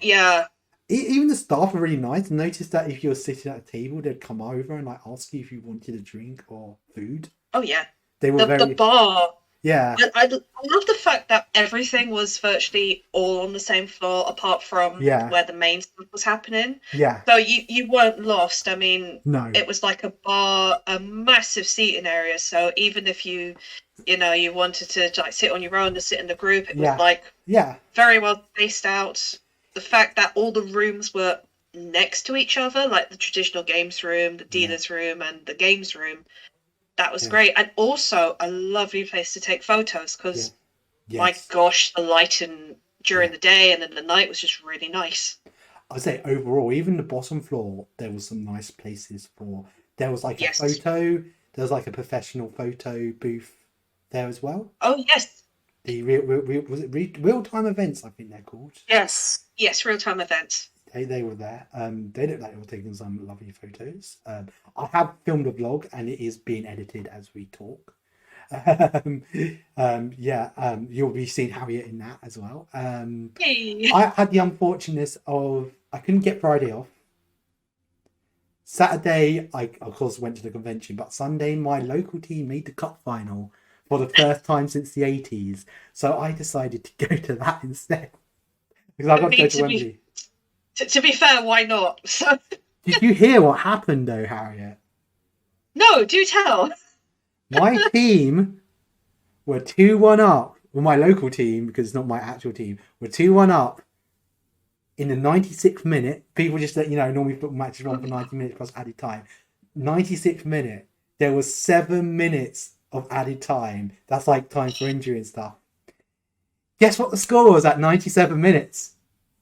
yeah. Even the staff were really nice. I noticed that if you were sitting at a table, they'd come over and like ask you if you wanted a drink or food. Oh yeah, they were the bar. Yeah, I love the fact that everything was virtually all on the same floor, apart from where the main stuff was happening. Yeah. So you weren't lost. I mean, no, it was like a bar, a massive seating area. So even if you wanted to like sit on your own or sit in the group, it was like very well spaced out. The fact that all the rooms were next to each other, like the traditional games room, the dealer's room, and the games room. That was great. And also a lovely place to take photos because, my gosh, the lighting during the day and then the night was just really nice. I'd say overall, even the bottom floor, there was some nice places for... There was like a photo... There was like a professional photo booth there as well. Oh, yes. The real-time events, I think they're called. Yes, real-time events. They were there. They looked like they were taking some lovely photos. I have filmed a vlog and it is being edited as we talk. You'll be seeing Harriett in that as well. Hey. I had the unfortunateness of I couldn't get Friday off. Saturday, I of course went to the convention, but Sunday my local team made the cup final for the first time since the 80s. So I decided to go to that instead. Because I got to go to Wembley. To be fair, why not? So... Did you hear what happened though, Harriet? No, do tell. My team were 2-1 up. Well, my local team, because it's not my actual team, were 2-1 up in the 96th minute. People just let you know, normally football matches run for 90 minutes plus added time. 96th minute. There was 7 minutes of added time. That's like time for injury and stuff. Guess what the score was at 97 minutes?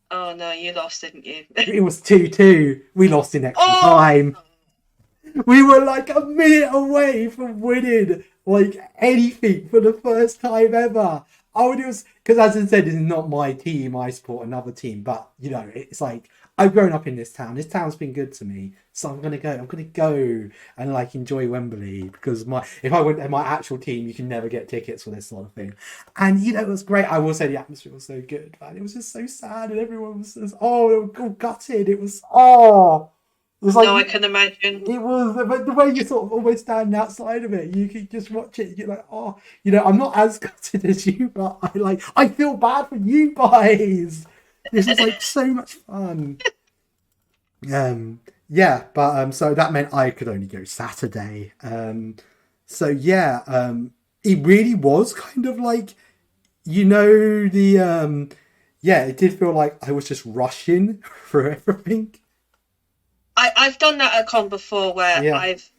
Oh no, you lost, didn't you? It was 2-2. We lost in extra time. We were like a minute away from winning like anything for the first time ever. It was because, as I said, this is not my team. I support another team, but you know, it's like I've grown up in this town. This town's been good to me, so I'm gonna go and like enjoy Wembley because if I went to my actual team, you can never get tickets for this sort of thing. And you know, it was great. I will say the atmosphere was so good, man. It was just so sad, and everyone was just, they were all gutted. It was It was like, no, I can imagine. It was the way you sort of always stand outside of it. You can just watch it. You're like, I'm not as gutted as you, but I feel bad for you guys. This is like so much fun. So that meant I could only go Saturday. It really was kind of like, it did feel like I was just rushing through everything. I've done that at con before where I've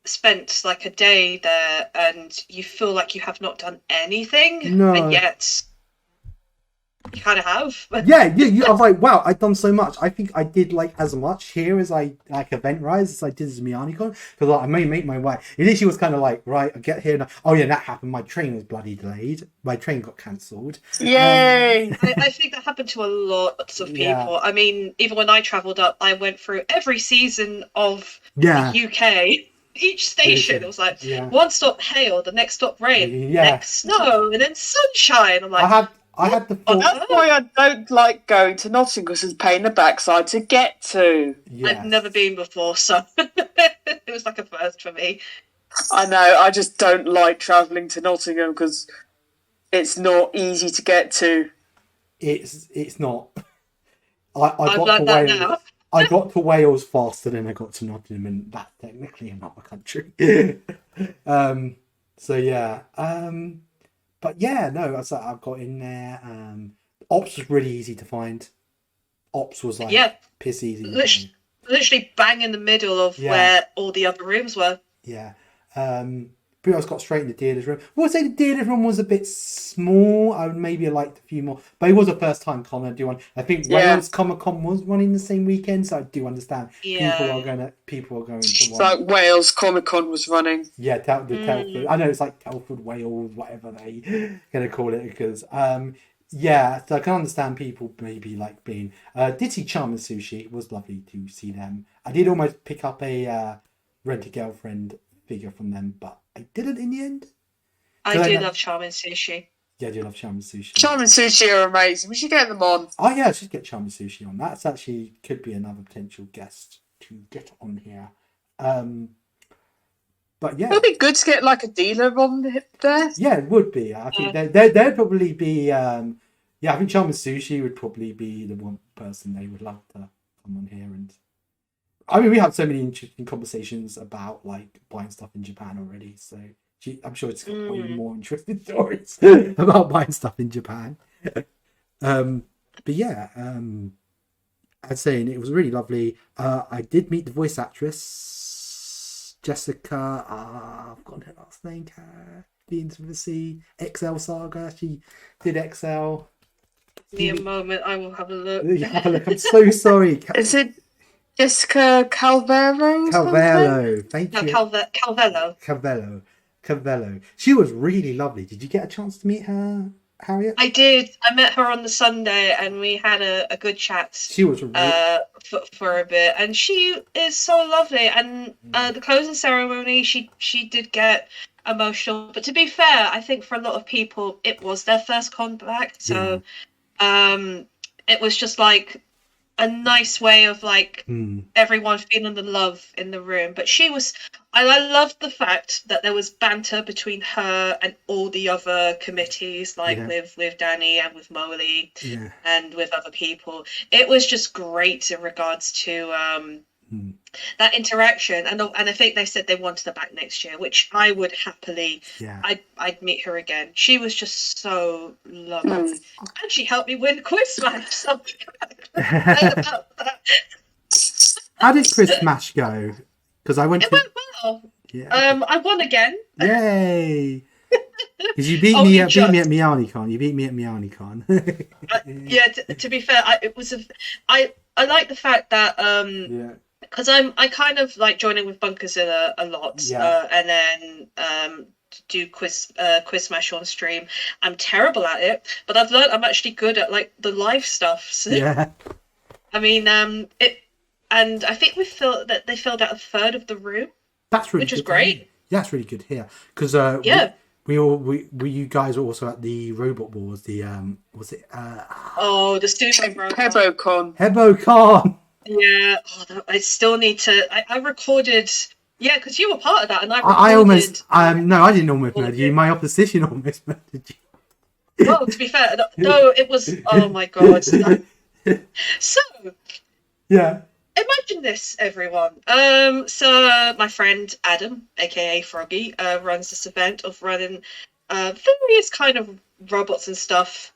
spent like a day there and you feel like you have not done anything, and yet you kind of have. I was like, wow, I've done so much. I think I did like as much here as I like event rise as I did as MianiCon, because I may make my way. It literally was kind of like, right, I get here and that happened. My train was bloody delayed. My train got cancelled. Yay! I think that happened to a lot of people. Yeah. I mean, even when I travelled up, I went through every season of the UK. Each station, it was like one stop hail, the next stop rain, next snow, and then sunshine. I'm like, I had the thought. That's why I don't like going to Nottingham, because it's a pain in the backside to get to. Yes. I've never been before, so it was like a first for me. I know, I just don't like travelling to Nottingham because it's not easy to get to. It's not. I I've got to learned that Wales. now. I got to Wales faster than I got to Nottingham, and that's technically another country. So yeah. But yeah, no, I've got in there. Ops was really easy to find. Ops was like Yeah, piss easy to literally, find. literally bang in the middle of Yeah, where all the other rooms were. yeah. But I was got straight in the dealer's room. I would say the dealer's room was a bit small. I would maybe have liked a few more, but it was a first time con. I do want. I think Yeah. Wales Comic Con was running the same weekend, so I do understand. People are Yeah. going to It's want. like Wales Comic Con was running. Yeah, Telford. I know it's like Telford, Wales, whatever they gonna call it, because yeah, so I can understand people maybe like being. Did see Charm and Sushi. It was lovely to see them. I did almost pick up a Rent a Girlfriend figure from them, but I didn't in the end. I do love Charm and Sushi. Yeah, I do love Charm and Sushi. Charm and Sushi are amazing. We should get them on. Oh yeah, I should get Charm and Sushi on. That's actually could be another potential guest to get on here. But yeah, It'd be good to get like a dealer on there. yeah, it would be. I think they'd probably be. Yeah, I think Charm and Sushi would probably be the one person they would love to come on here. And I mean, we have so many interesting conversations about like buying stuff in Japan already. So I'm sure it's got way more interesting stories about buying stuff in Japan. But yeah, I'd say it was really lovely. I did meet the voice actress Jessica. I've forgotten her last name. The Intimacy XL Saga. She did XL. Give me a moment. I will have a look. Have a look. I'm so sorry. Is it Jessica Calvero? Calvello. Thank No, you. Calvello. Cavello. She was really lovely. Did you get a chance to meet her, Harriet? I did. I met her on the Sunday, and we had a good chat. She was for a bit, and she is so lovely. And the closing ceremony, she did get emotional. But to be fair, I think for a lot of people, it was their first con back, so it was just like a nice way of like everyone feeling the love in the room. But I loved the fact that there was banter between her and all the other committees, like with Danny and with Molly and with other people. It was just great in regards to that interaction, and I think they said they wanted her back next year, which I would happily. I'd meet her again. She was just so lovely, and she helped me win Quiz Smash. So about that. How did Quiz Smash go? Because I went. It went well. Yeah. I won again. Yay! Because you beat me at MeowniCon. You beat me at MeowniCon. Yeah. To be fair, I like the fact that because I kind of like joining with Bunkerzilla a lot, and then do quiz smash on stream. I'm terrible at it, but I've learned I'm actually good at like the live stuff. So, yeah. I mean, and I think they filled out a third of the room. That's really which is great. Yeah, that's really good here because we you guys were also at the Robot Wars. The was it? The Super Hebocon. Hebocon. Yeah, I still need to. I recorded. Yeah, because you were part of that, and I almost. No, I didn't almost murder you. My opposition almost murdered you. Well, to be fair, no, it was. Oh my god. So. Yeah. Imagine this, everyone. So my friend Adam, aka Froggy, runs this event of running various kind of robots and stuff,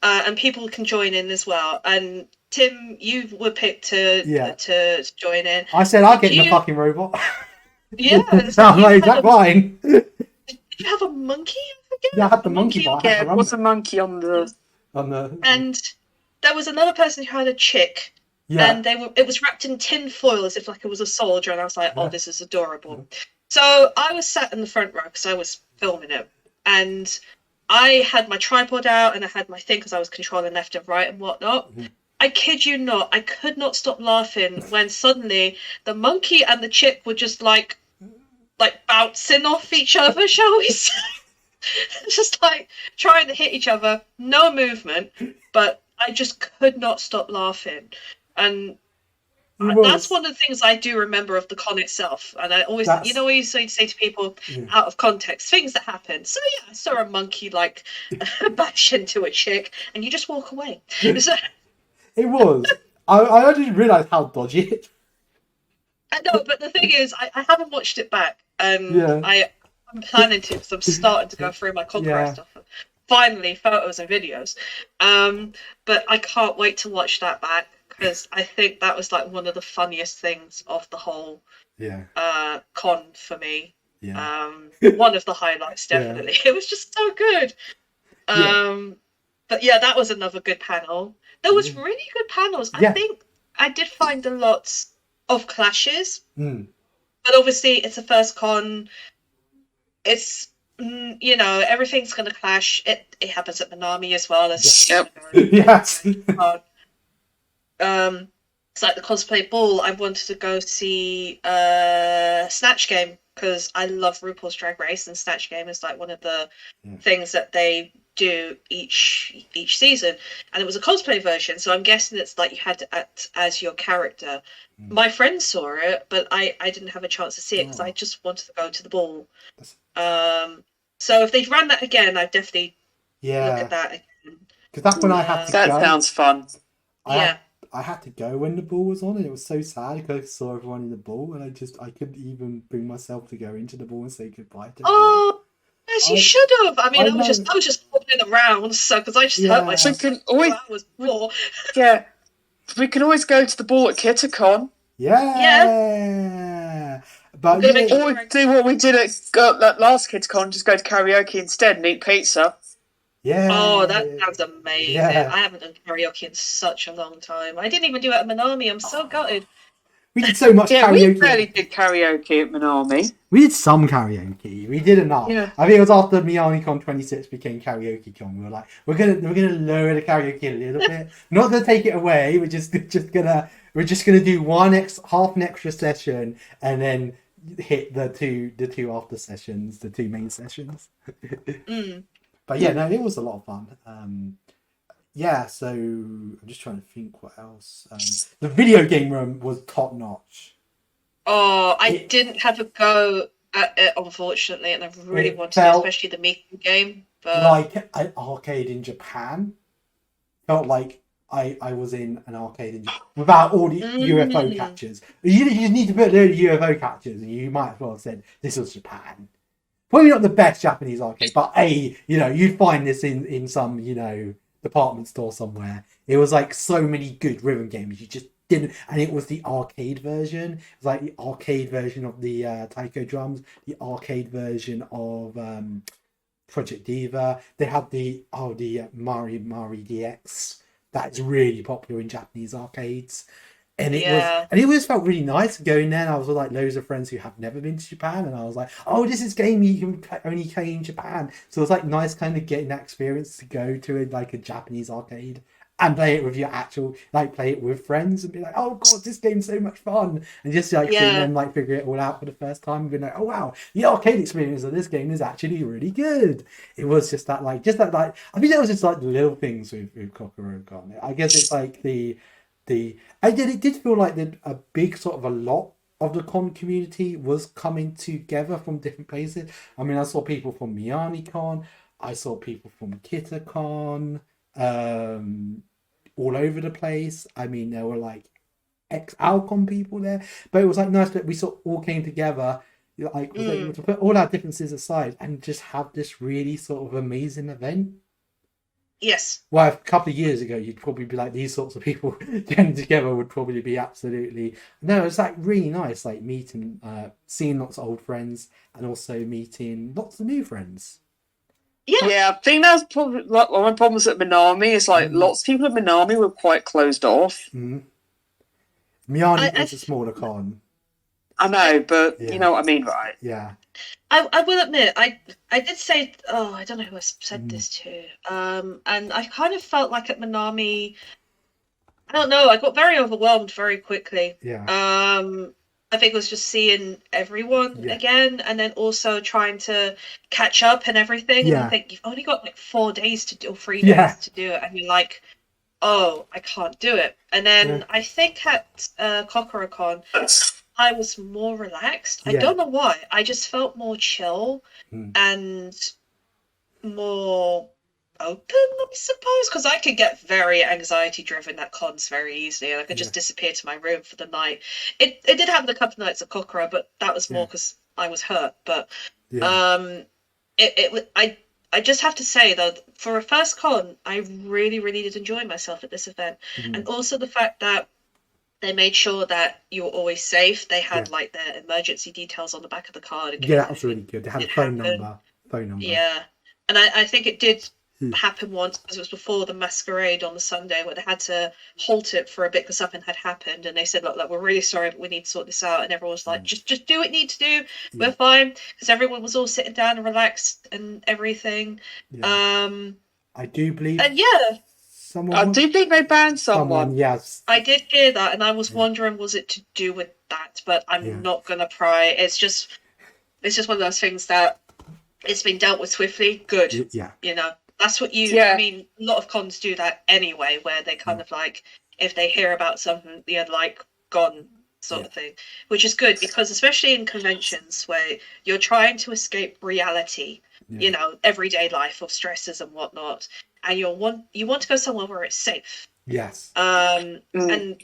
and people can join in as well. And Tim, you were picked to join in. I said I'll get in the fucking robot. Yeah. I'm like, that's fine. Did you have a monkey? Yeah, I had the monkey. Yeah, it was a monkey on the. And there was another person who had a chick. Yeah. And it was wrapped in tin foil as if like it was a soldier, and I was like, oh, this is adorable. So I was sat in the front row because I was filming it, and I had my tripod out and I had my thing because I was controlling left and right and whatnot. I kid you not, I could not stop laughing when suddenly the monkey and the chick were just like bouncing off each other, shall we say? Just like trying to hit each other, no movement, but I just could not stop laughing. And That's one of the things I do remember of the con itself. And I always, always say to people, out of context, things that happen. So yeah, I saw a monkey like bash into a chick, and you just walk away. So, it was. I didn't realise how dodgy it. I know, but the thing is, I haven't watched it back, and I'm planning to, because I'm starting to go through my Kokoro stuff. Finally, photos and videos. But I can't wait to watch that back, because I think that was like one of the funniest things of the whole con for me. One of the highlights, definitely. It was just so good. But yeah, that was another good panel. There was really good panels. I think I did find a lot of clashes, but obviously it's a first con. It's everything's gonna clash. It happens at Minami as well as yes. It's like the cosplay ball. I wanted to go see Snatch Game, because I love RuPaul's Drag Race, and Snatch Game is like one of the things that they do each season, and it was a cosplay version, so I'm guessing it's like you had to act as your character. My friend saw it, but I didn't have a chance to see it because I just wanted to go to the ball. So if they ran that again, I'd definitely look at that again. Because that's when I had to go. That sounds fun. I had to go when the ball was on, and it was so sad because I saw everyone in the ball, and I couldn't even bring myself to go into the ball and say goodbye to everyone. Yes, you should have. I mean, I was just hopping around, so because I just hurt myself. We can always, we can always go to the ball at Kokorocon. But or do what we did at last Kokorocon, just go to karaoke instead and eat pizza. Oh, that sounds amazing. I haven't done karaoke in such a long time. I didn't even do it at Minami. I'm so gutted. We did so much karaoke. We barely did karaoke at Minami. We did some karaoke. We did enough. I think it was after MiamiCon 26 became KaraokeCon. We were like, we're gonna lower the karaoke a little bit. Not gonna take it away. We're just gonna do half an extra session, and then hit the two after sessions, the two main sessions. But yeah, no, it was a lot of fun. So I'm just trying to think what else. The video game room was top notch. I didn't have a go at it, unfortunately, and I really wanted to, especially the Miku game. But like an arcade in Japan. Felt like I was in an arcade in Japan without all the UFO catchers. You need to put the UFO catchers, and you might as well have said this was Japan. Probably not the best Japanese arcade, but you'd find this in some, department store somewhere. It was like so many good rhythm games. You just didn't, and it was the arcade version. It was like the arcade version of the taiko drums, the arcade version of Project Diva. They had the Mari DX. That's really popular in Japanese arcades. And it always felt really nice to go in there, and I was with like loads of friends who have never been to Japan, and I was like, oh, this is a game you can only play in Japan. So it was like nice kind of getting that experience to go to a Japanese arcade and play it with your play it with friends and be like, oh god, this game's so much fun, and just seeing them figure it all out for the first time and be like, oh wow, the arcade experience of this game is actually really good. It was just that I think that was just like the little things with Kokorocon. I guess it's like it did feel like that a big sort of a lot of the con community was coming together from different places. I mean, I saw people from MiamiCon, I saw people from KitterCon, all over the place. I mean, there were like ex-Alcon people there, but it was like nice that we sort of all came together, able to put all our differences aside and just have this really sort of amazing event. Yes. Well, a couple of years ago, you'd probably be like, these sorts of people getting together would probably be absolutely... No, it's like really nice, like meeting, seeing lots of old friends and also meeting lots of new friends. Yeah, I think that's probably like one of my problems at Minami. Is like lots of people at Minami were quite closed off. Miami is a smaller con. I know, but you know what I mean, right? Yeah. I will admit, I did say, I don't know who I said this to, and I kind of felt like at Minami, I don't know, I got very overwhelmed very quickly. Yeah. I think it was just seeing everyone again, and then also trying to catch up and everything. And I think you've only got like 4 days to do, or 3 days to do it, and you're like, oh, I can't do it. And then Yeah. I think at Kokorocon, I was more relaxed. I Yeah. don't know why. I just felt more chill and more open, I suppose, because I could get very anxiety driven at cons very easily, and I could just disappear to my room for the night. It did happen a couple of nights at Kokoro, but that was more because I was hurt. But I just have to say though, for a first con, I really really did enjoy myself at this event, and also the fact that they made sure that you were always safe. They had like their emergency details on the back of the card. In case That was really good. They had a phone number. Yeah, and I think it did happen once because it was before the masquerade on the Sunday where they had to halt it for a bit because something had happened, and they said, "Look, we're really sorry, but we need to sort this out." And everyone was like, "Just do what you need to do. We're fine," because everyone was all sitting down and relaxed and everything. I do believe. And I do think they banned someone. Yes, I did hear that, and I was wondering, was it to do with that? But I'm not gonna pry. It's just one of those things that it's been dealt with swiftly. Good. Yeah. You know, that's what you. I mean, a lot of cons do that anyway, where they kind of like, if they hear about something, they're like gone sort of thing, which is good because especially in conventions where you're trying to escape reality, you know, everyday life of stresses and whatnot, and you want to go somewhere where it's safe. Yes. And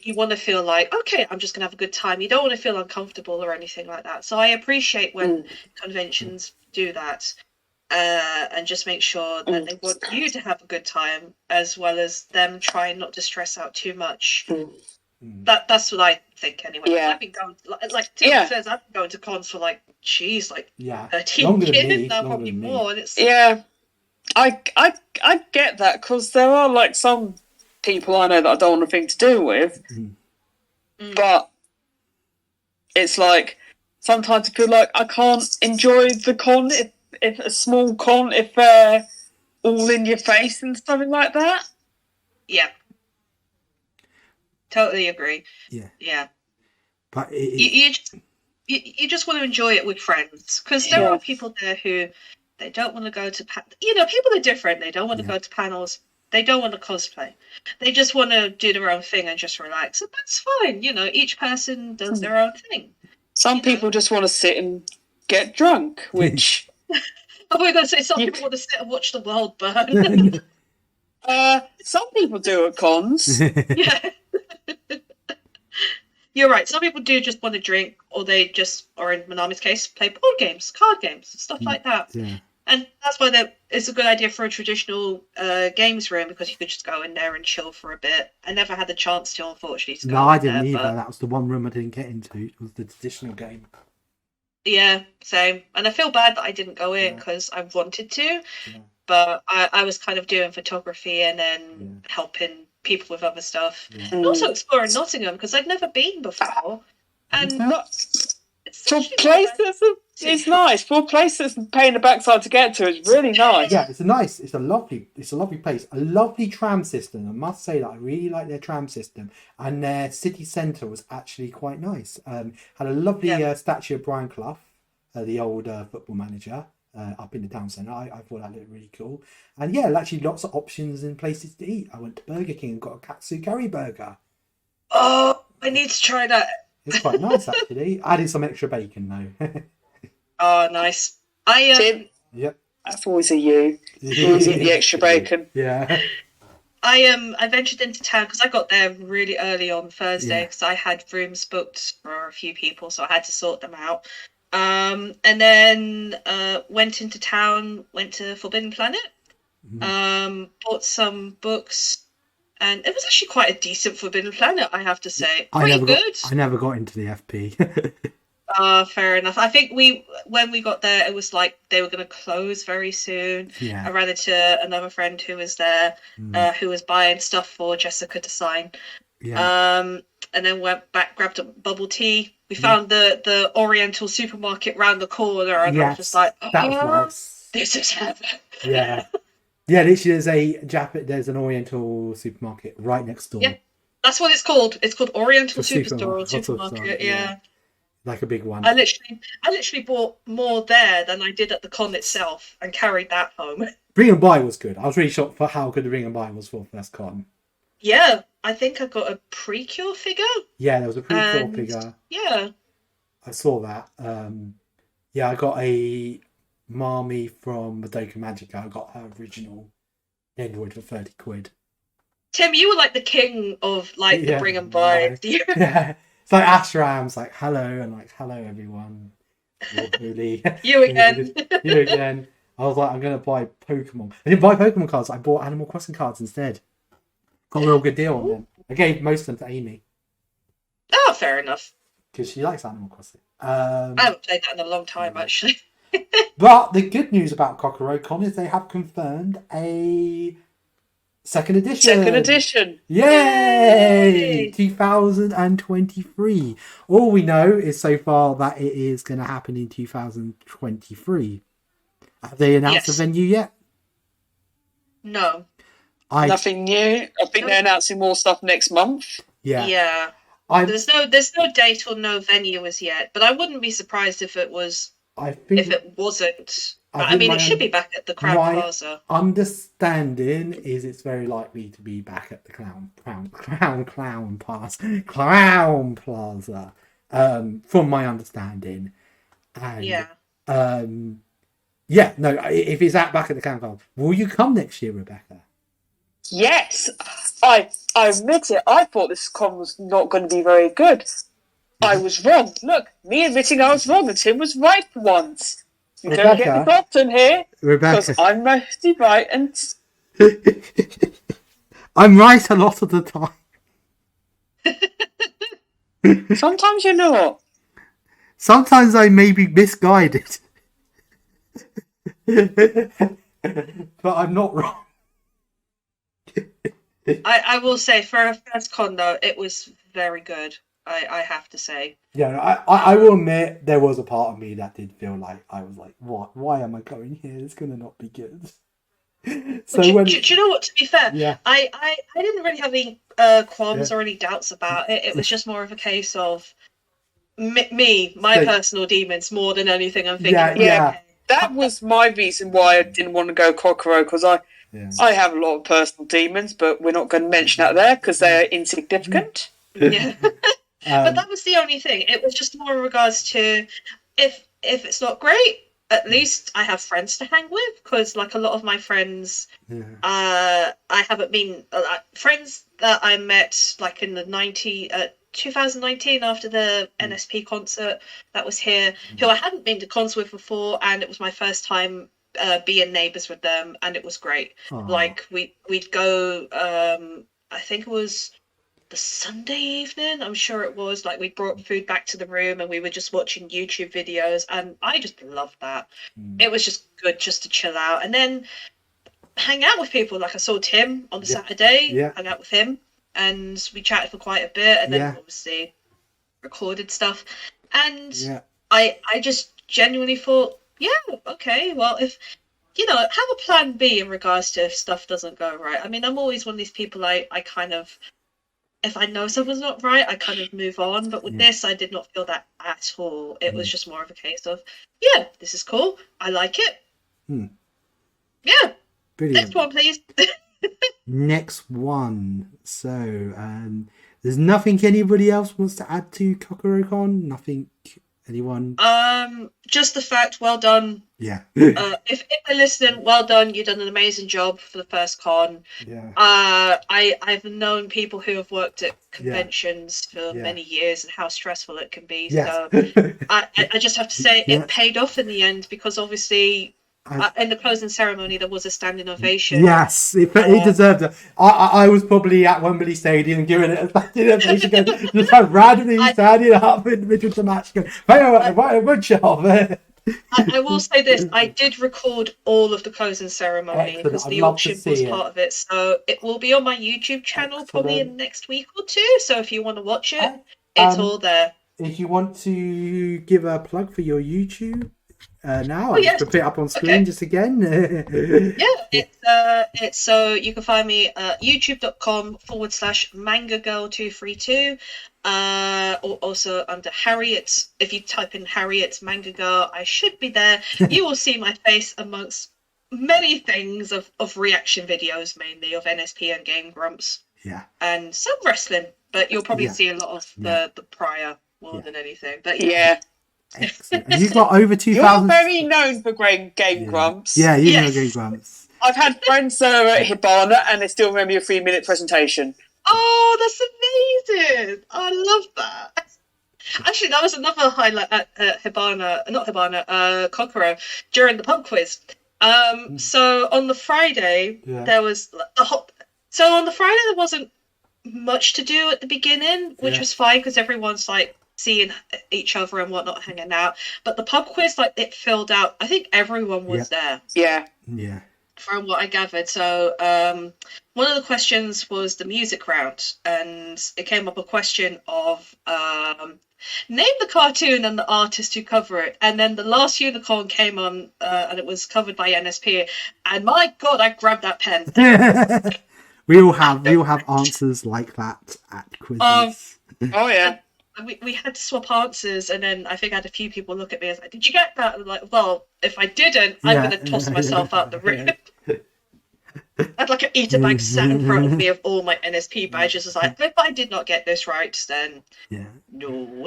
you want to feel like, okay, I'm just gonna have a good time. You don't want to feel uncomfortable or anything like that. So I appreciate when conventions do that, and just make sure that they want you to have a good time as well as them trying not to stress out too much. That's what I think anyway. Yeah. I've been going like Tim says, I've been going to cons for like 13 longer than years me, now, longer probably than me. more. And it's I get that because there are like some people I know that I don't want anything to do with, but it's like sometimes I feel like I can't enjoy the con if a small con if they're all in your face and something like that. Yeah, totally agree. Yeah. But you just want to enjoy it with friends because there are people there who they don't want to go to people are different. They don't want to go to panels. They don't want to cosplay. They just want to do their own thing and just relax. And that's fine. You know, each person does their own thing. Some people just want to sit and get drunk, which... I was going to say some people want to sit and watch the world burn. Some people do at cons. Yeah. You're right. Some people do just want to drink, or they just, or in Manami's case, play board games, card games, stuff like that. Yeah. And that's why it's a good idea for a traditional games room because you could just go in there and chill for a bit. I never had the chance to, unfortunately. To go I didn't either. But... That was the one room I didn't get into. It was the traditional game. Yeah, same. And I feel bad that I didn't go in because I wanted to, but I was kind of doing photography and then helping people with other stuff. And also exploring Nottingham because I'd never been before. And for places, it's nice. For places paying the backside to get to, it's really nice. Yeah, it's a lovely place. A lovely tram system. I must say that I really like their tram system, and their city centre was actually quite nice. Had a lovely statue of Brian Clough, the old football manager, up in the town centre. I thought that looked really cool, and actually lots of options and places to eat. I went to Burger King and got a katsu curry burger. Oh, I need to try that. It's quite nice actually. Added some extra bacon though. Oh, nice. Tim, that's always a you. Always eat the extra bacon. Yeah. I ventured into town because I got there really early on Thursday because I had rooms booked for a few people, so I had to sort them out. And then went into town, went to Forbidden Planet, bought some books. And it was actually quite a decent Forbidden Planet, I have to say. Pretty good. I never got into the FP. Fair enough. I think when we got there, it was like they were going to close very soon. Yeah. I ran into another friend who was there, who was buying stuff for Jessica to sign. Yeah. And then went back, grabbed a bubble tea. We found the Oriental supermarket round the corner, and I was just like, that was nice. This is heaven. Yeah. Yeah, literally there's an Oriental supermarket right next door. Yeah, that's what it's called. It's called Oriental Superstore or Supermarket. Yeah. Like a big one. I literally bought more there than I did at the con itself and carried that home. Bring and Buy was good. I was really shocked for how good the Bring and Buy was for first con. Yeah, I think I got a Precure figure. Yeah, there was a pre-core And figure. yeah. I saw that. Yeah, I got a Marmy from Madoka Magica. I got her original Android for 30 quid. Tim, you were like the king of like the Yeah, bring and buy. no. Yeah. It's like Ashram's like hello and like hello everyone. You're holy. You again. You again. I was like, I'm gonna buy Pokemon. I didn't buy Pokemon cards, I bought Animal Crossing cards instead. Got a real good deal on them. I gave most of them to Amy. Oh, fair enough. Because she likes Animal Crossing. I haven't played that in a long time, actually. But the good news about Kokorocon is they have confirmed a second edition. Second edition. Yay! 2023. All we know is so far that it is going to happen in 2023. Have they announced the venue yet? No. Nothing new. I think they're announcing more stuff next month. Yeah. Yeah. There's no date or no venue as yet, but I wouldn't be surprised if it was. If it wasn't. I mean, it should be back at the Crown Plaza. Understanding is it's very likely to be back at the Clown Plaza. From my understanding, and yeah. Yeah, no. If it's back at the Clown Plaza, will you come next year, Rebecca? Yes, I admit it. I thought this con was not going to be very good. I was wrong. Look, me admitting I was wrong and Tim was right for once. You don't get the button here. Rebecca. Because I'm mostly right and... I'm right a lot of the time. Sometimes you're not. Sometimes I may be misguided. But I'm not wrong. I will say, for a first con, though, it was very good. I have to say. Yeah, I will admit there was a part of me that did feel like I was like, what? Why am I going here? It's gonna not be good. So do you know what? To be fair, yeah, I didn't really have any qualms or any doubts about it. It was just more of a case of my personal demons more than anything. I'm thinking, yeah. That was my reason why I didn't want to go Kokoro, because I have a lot of personal demons, but we're not going to mention that there because they are insignificant. Yeah. But that was the only thing. It was just more in regards to if it's not great, at least I have friends to hang with, because like a lot of my friends, I haven't been friends that I met like in the 2019 after the NSP concert that was here, who I hadn't been to cons with before, and it was my first time being neighbours with them, and it was great. Aww. Like we'd go, I think it was the Sunday evening, I'm sure it was, like we brought food back to the room and we were just watching YouTube videos, and I just loved that. It was just good just to chill out and then hang out with people. Like I saw Tim on the Saturday, hung out with him, and we chatted for quite a bit, and then obviously recorded stuff, and I just genuinely thought, okay, well, if have a plan B in regards to if stuff doesn't go right. I mean, I'm always one of these people, I kind of, if I know something's not right, I kind of move on. But with this, I did not feel that at all. It was just more of a case of, this is cool. I like it. Yeah. Brilliant. Next one, please. Next one. So, there's nothing anybody else wants to add to Kokorocon? Nothing? Anyone? Just the fact, well done. Yeah. If they're listening, well done. You've done an amazing job for the first con. Yeah. I've known people who have worked at conventions for many years and how stressful it can be. Yes. So I just have to say it paid off in the end, because obviously in the closing ceremony there was a standing ovation. Yes, he deserved it. I was probably at Wembley Stadium giving it a standing ovation, just randomly standing up in the middle of the match going, good job. I will say this, I did record all of the closing ceremony because the auction was part of it, so it will be on my YouTube channel probably in the next week or two, so if you want to watch it, it's all there. If you want to give a plug for your YouTube now, yes. To put it up on screen just again. It's so you can find me at youtube.com/Manga Girl 232. Or also under Harriet. If you type in Harriet's Manga Girl, I should be there. You will see my face amongst many things of reaction videos, mainly of NSP and Game Grumps. Yeah. And some wrestling, but you'll probably see a lot of the prior more than anything. But yeah. Excellent. And you've got over 2,000. You're very known for Game Grumps. Yeah, you know Game Grumps. I've had friends that are at Hibana and they still remember your 3-minute presentation. Oh, that's amazing! I love that. Actually, that was another highlight at Kokoro, during the pub quiz. So on the Friday, there was so on the Friday there wasn't much to do at the beginning, which was fine because everyone's like seeing each other and whatnot, hanging out. But the pub quiz, like, it filled out. I think everyone was there. Yeah. From what I gathered. So one of the questions was the music round, and it came up a question of name the cartoon and the artist who cover it. And then the last unicorn came on, and it was covered by NSP. And my God, I grabbed that pen. we all have answers like that at quizzes. Oh yeah. We had to swap answers, and then I think I had a few people look at me and like, "Did you get that?" And I'm like, "Well, if I didn't, I'm going to toss myself out the room." I had like an eater bag sat in front of me of all my NSP badges. I was like, if I did not get this right, then no.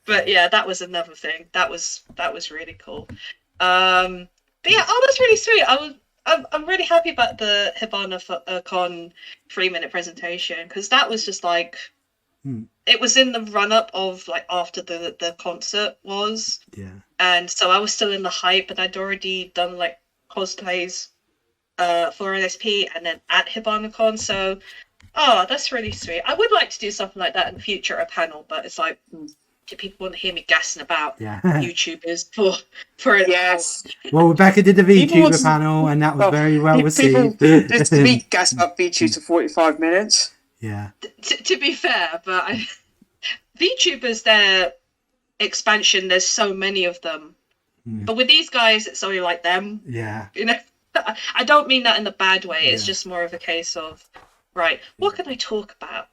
But yeah, that was another thing. That was really cool. But yeah, that's really sweet. I'm really happy about the Hibana Con 3-minute presentation, because that was just like, it was in the run up of like after the concert was. And so I was still in the hype, and I'd already done like cosplays for NSP and then at HibanaCon. So that's really sweet. I would like to do something like that in the future, a panel, but it's like, do people want to hear me gassing about YouTubers for an hour? Well, Rebecca did the VTuber panel, and that was very well received. Just to be gassing about VTubers for 45 minutes. Yeah. To be fair, but VTubers, their expansion, there's so many of them. But with these guys, it's only like them. Yeah. You know, I don't mean that in the bad way. It's just more of a case of, right, what can I talk about?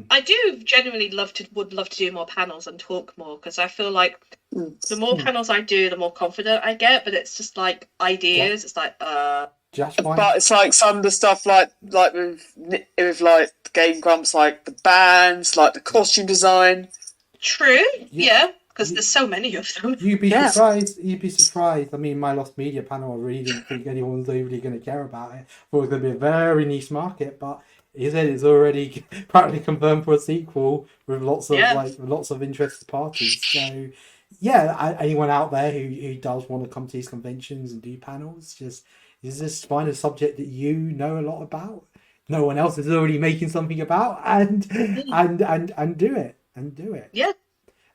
I do genuinely would love to do more panels and talk more, because I feel like the more panels I do, the more confident I get. But it's just like ideas. It's like But it's like some of the stuff like with like Game Grumps, like the bands, like the costume design. True. Yeah. Because there's so many of them. You'd be surprised. You'd be surprised. I mean, my Lost Media panel, I really didn't think anyone was really going to care about it. I thought it was going to be a very niche market, but he said it's already practically confirmed for a sequel with lots of interested parties. So, yeah, anyone out there who does want to come to these conventions and do panels, just find a subject that you know a lot about, no one else is already making something about, and do it. Yeah.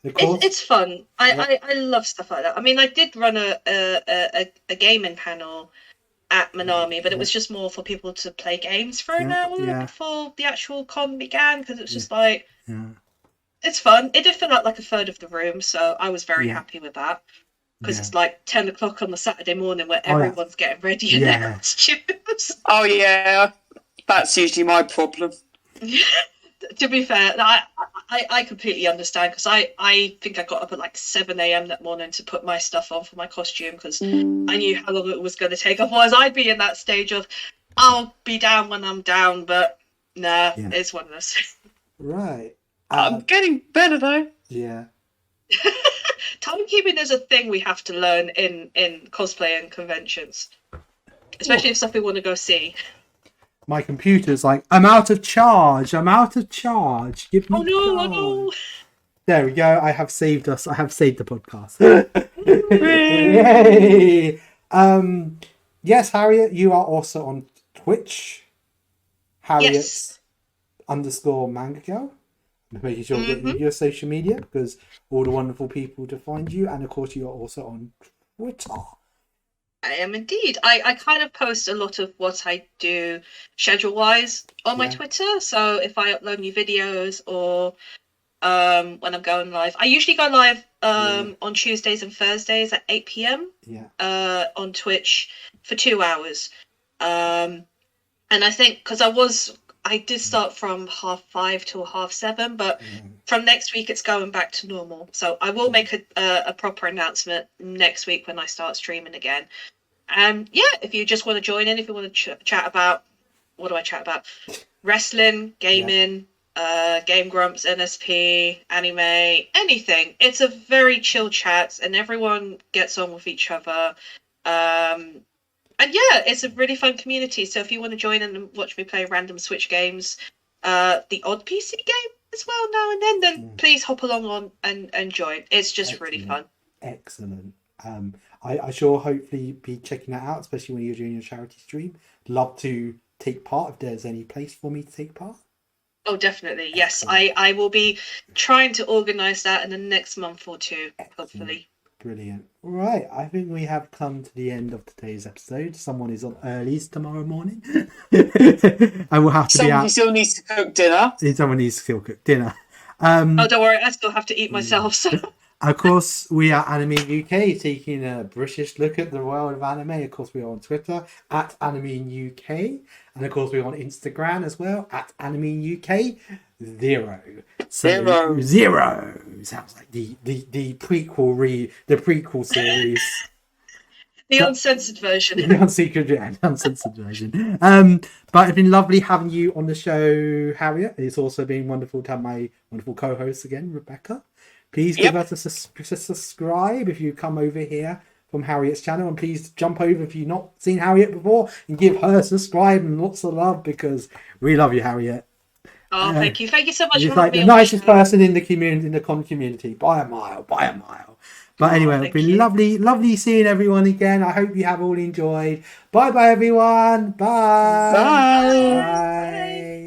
It's fun. I love stuff like that. I mean, I did run a gaming panel at Minami, but it was just more for people to play games for an hour before the actual con began, because it was just like, it's fun. It did fill out like a third of the room, so I was very happy with that, because it's like 10 o'clock on the Saturday morning where everyone's getting ready in their costumes. Oh yeah, that's usually my problem. To be fair, I completely understand, because I think I got up at like 7 a.m. that morning to put my stuff on for my costume, because I knew how long it was going to take. Otherwise, I'd be in that stage of, I'll be down when I'm down, but nah, it's one of those. Right. I'm getting better though. Yeah. Timekeeping is a thing we have to learn in cosplay and conventions, especially if stuff we want to go see. My computer's like, I'm out of charge. Give me charge. Oh no. There we go. I have saved us. I have saved the podcast. Yay! Yes, Harriet, you are also on Twitch. Harriet _ Manga Girl. Making sure you're getting your social media, because all the wonderful people to find you. And of course, you are also on Twitter. I am indeed. I kind of post a lot of what I do schedule-wise on my Twitter. So if I upload new videos, or when I'm going live. I usually go live on Tuesdays and Thursdays at 8 p.m. On Twitch for 2 hours. And I think, because I did start from 5:30 till 7:30, but from next week it's going back to normal. So I will make a proper announcement next week when I start streaming again. And if you just want to join in, if you want to chat about what do I chat about? Wrestling, gaming, Game Grumps, NSP, anime, anything. It's a very chill chat, and everyone gets on with each other. And yeah, it's a really fun community. So if you want to join in and watch me play random Switch games, the odd PC game as well now and then please hop along on and join. It's just really fun. Excellent. I sure hopefully be checking that out, especially when you're doing your charity stream. Love to take part if there's any place for me to take part. Oh, definitely. Yes, I will be trying to organise that in the next month or two, hopefully. Brilliant. All right, I think we have come to the end of today's episode. Someone is on earlies tomorrow morning. I will have to be out. Somebody still needs to cook dinner. Someone needs to still cook dinner. Oh, don't worry, I still have to eat myself. So. Of course, we are Anime UK, taking a British look at the world of anime. Of course, we are on Twitter at Anime UK. And of course, we're on Instagram as well at Anime UK 0. So, zero sounds like the prequel series. The uncensored version. The uncensored version. But it's been lovely having you on the show, Harriet. It's also been wonderful to have my wonderful co-host again, Rebecca. Please give us a subscribe if you come over here from Harriet's channel, and please jump over if you've not seen Harriet before and give her a subscribe and lots of love, because we love you, Harriet. Oh, thank you so much. You're like the nicest person in the community, in the con community, by a mile. But anyway, it's been lovely seeing everyone again. I hope you have all enjoyed. Bye, everyone. Bye. Bye.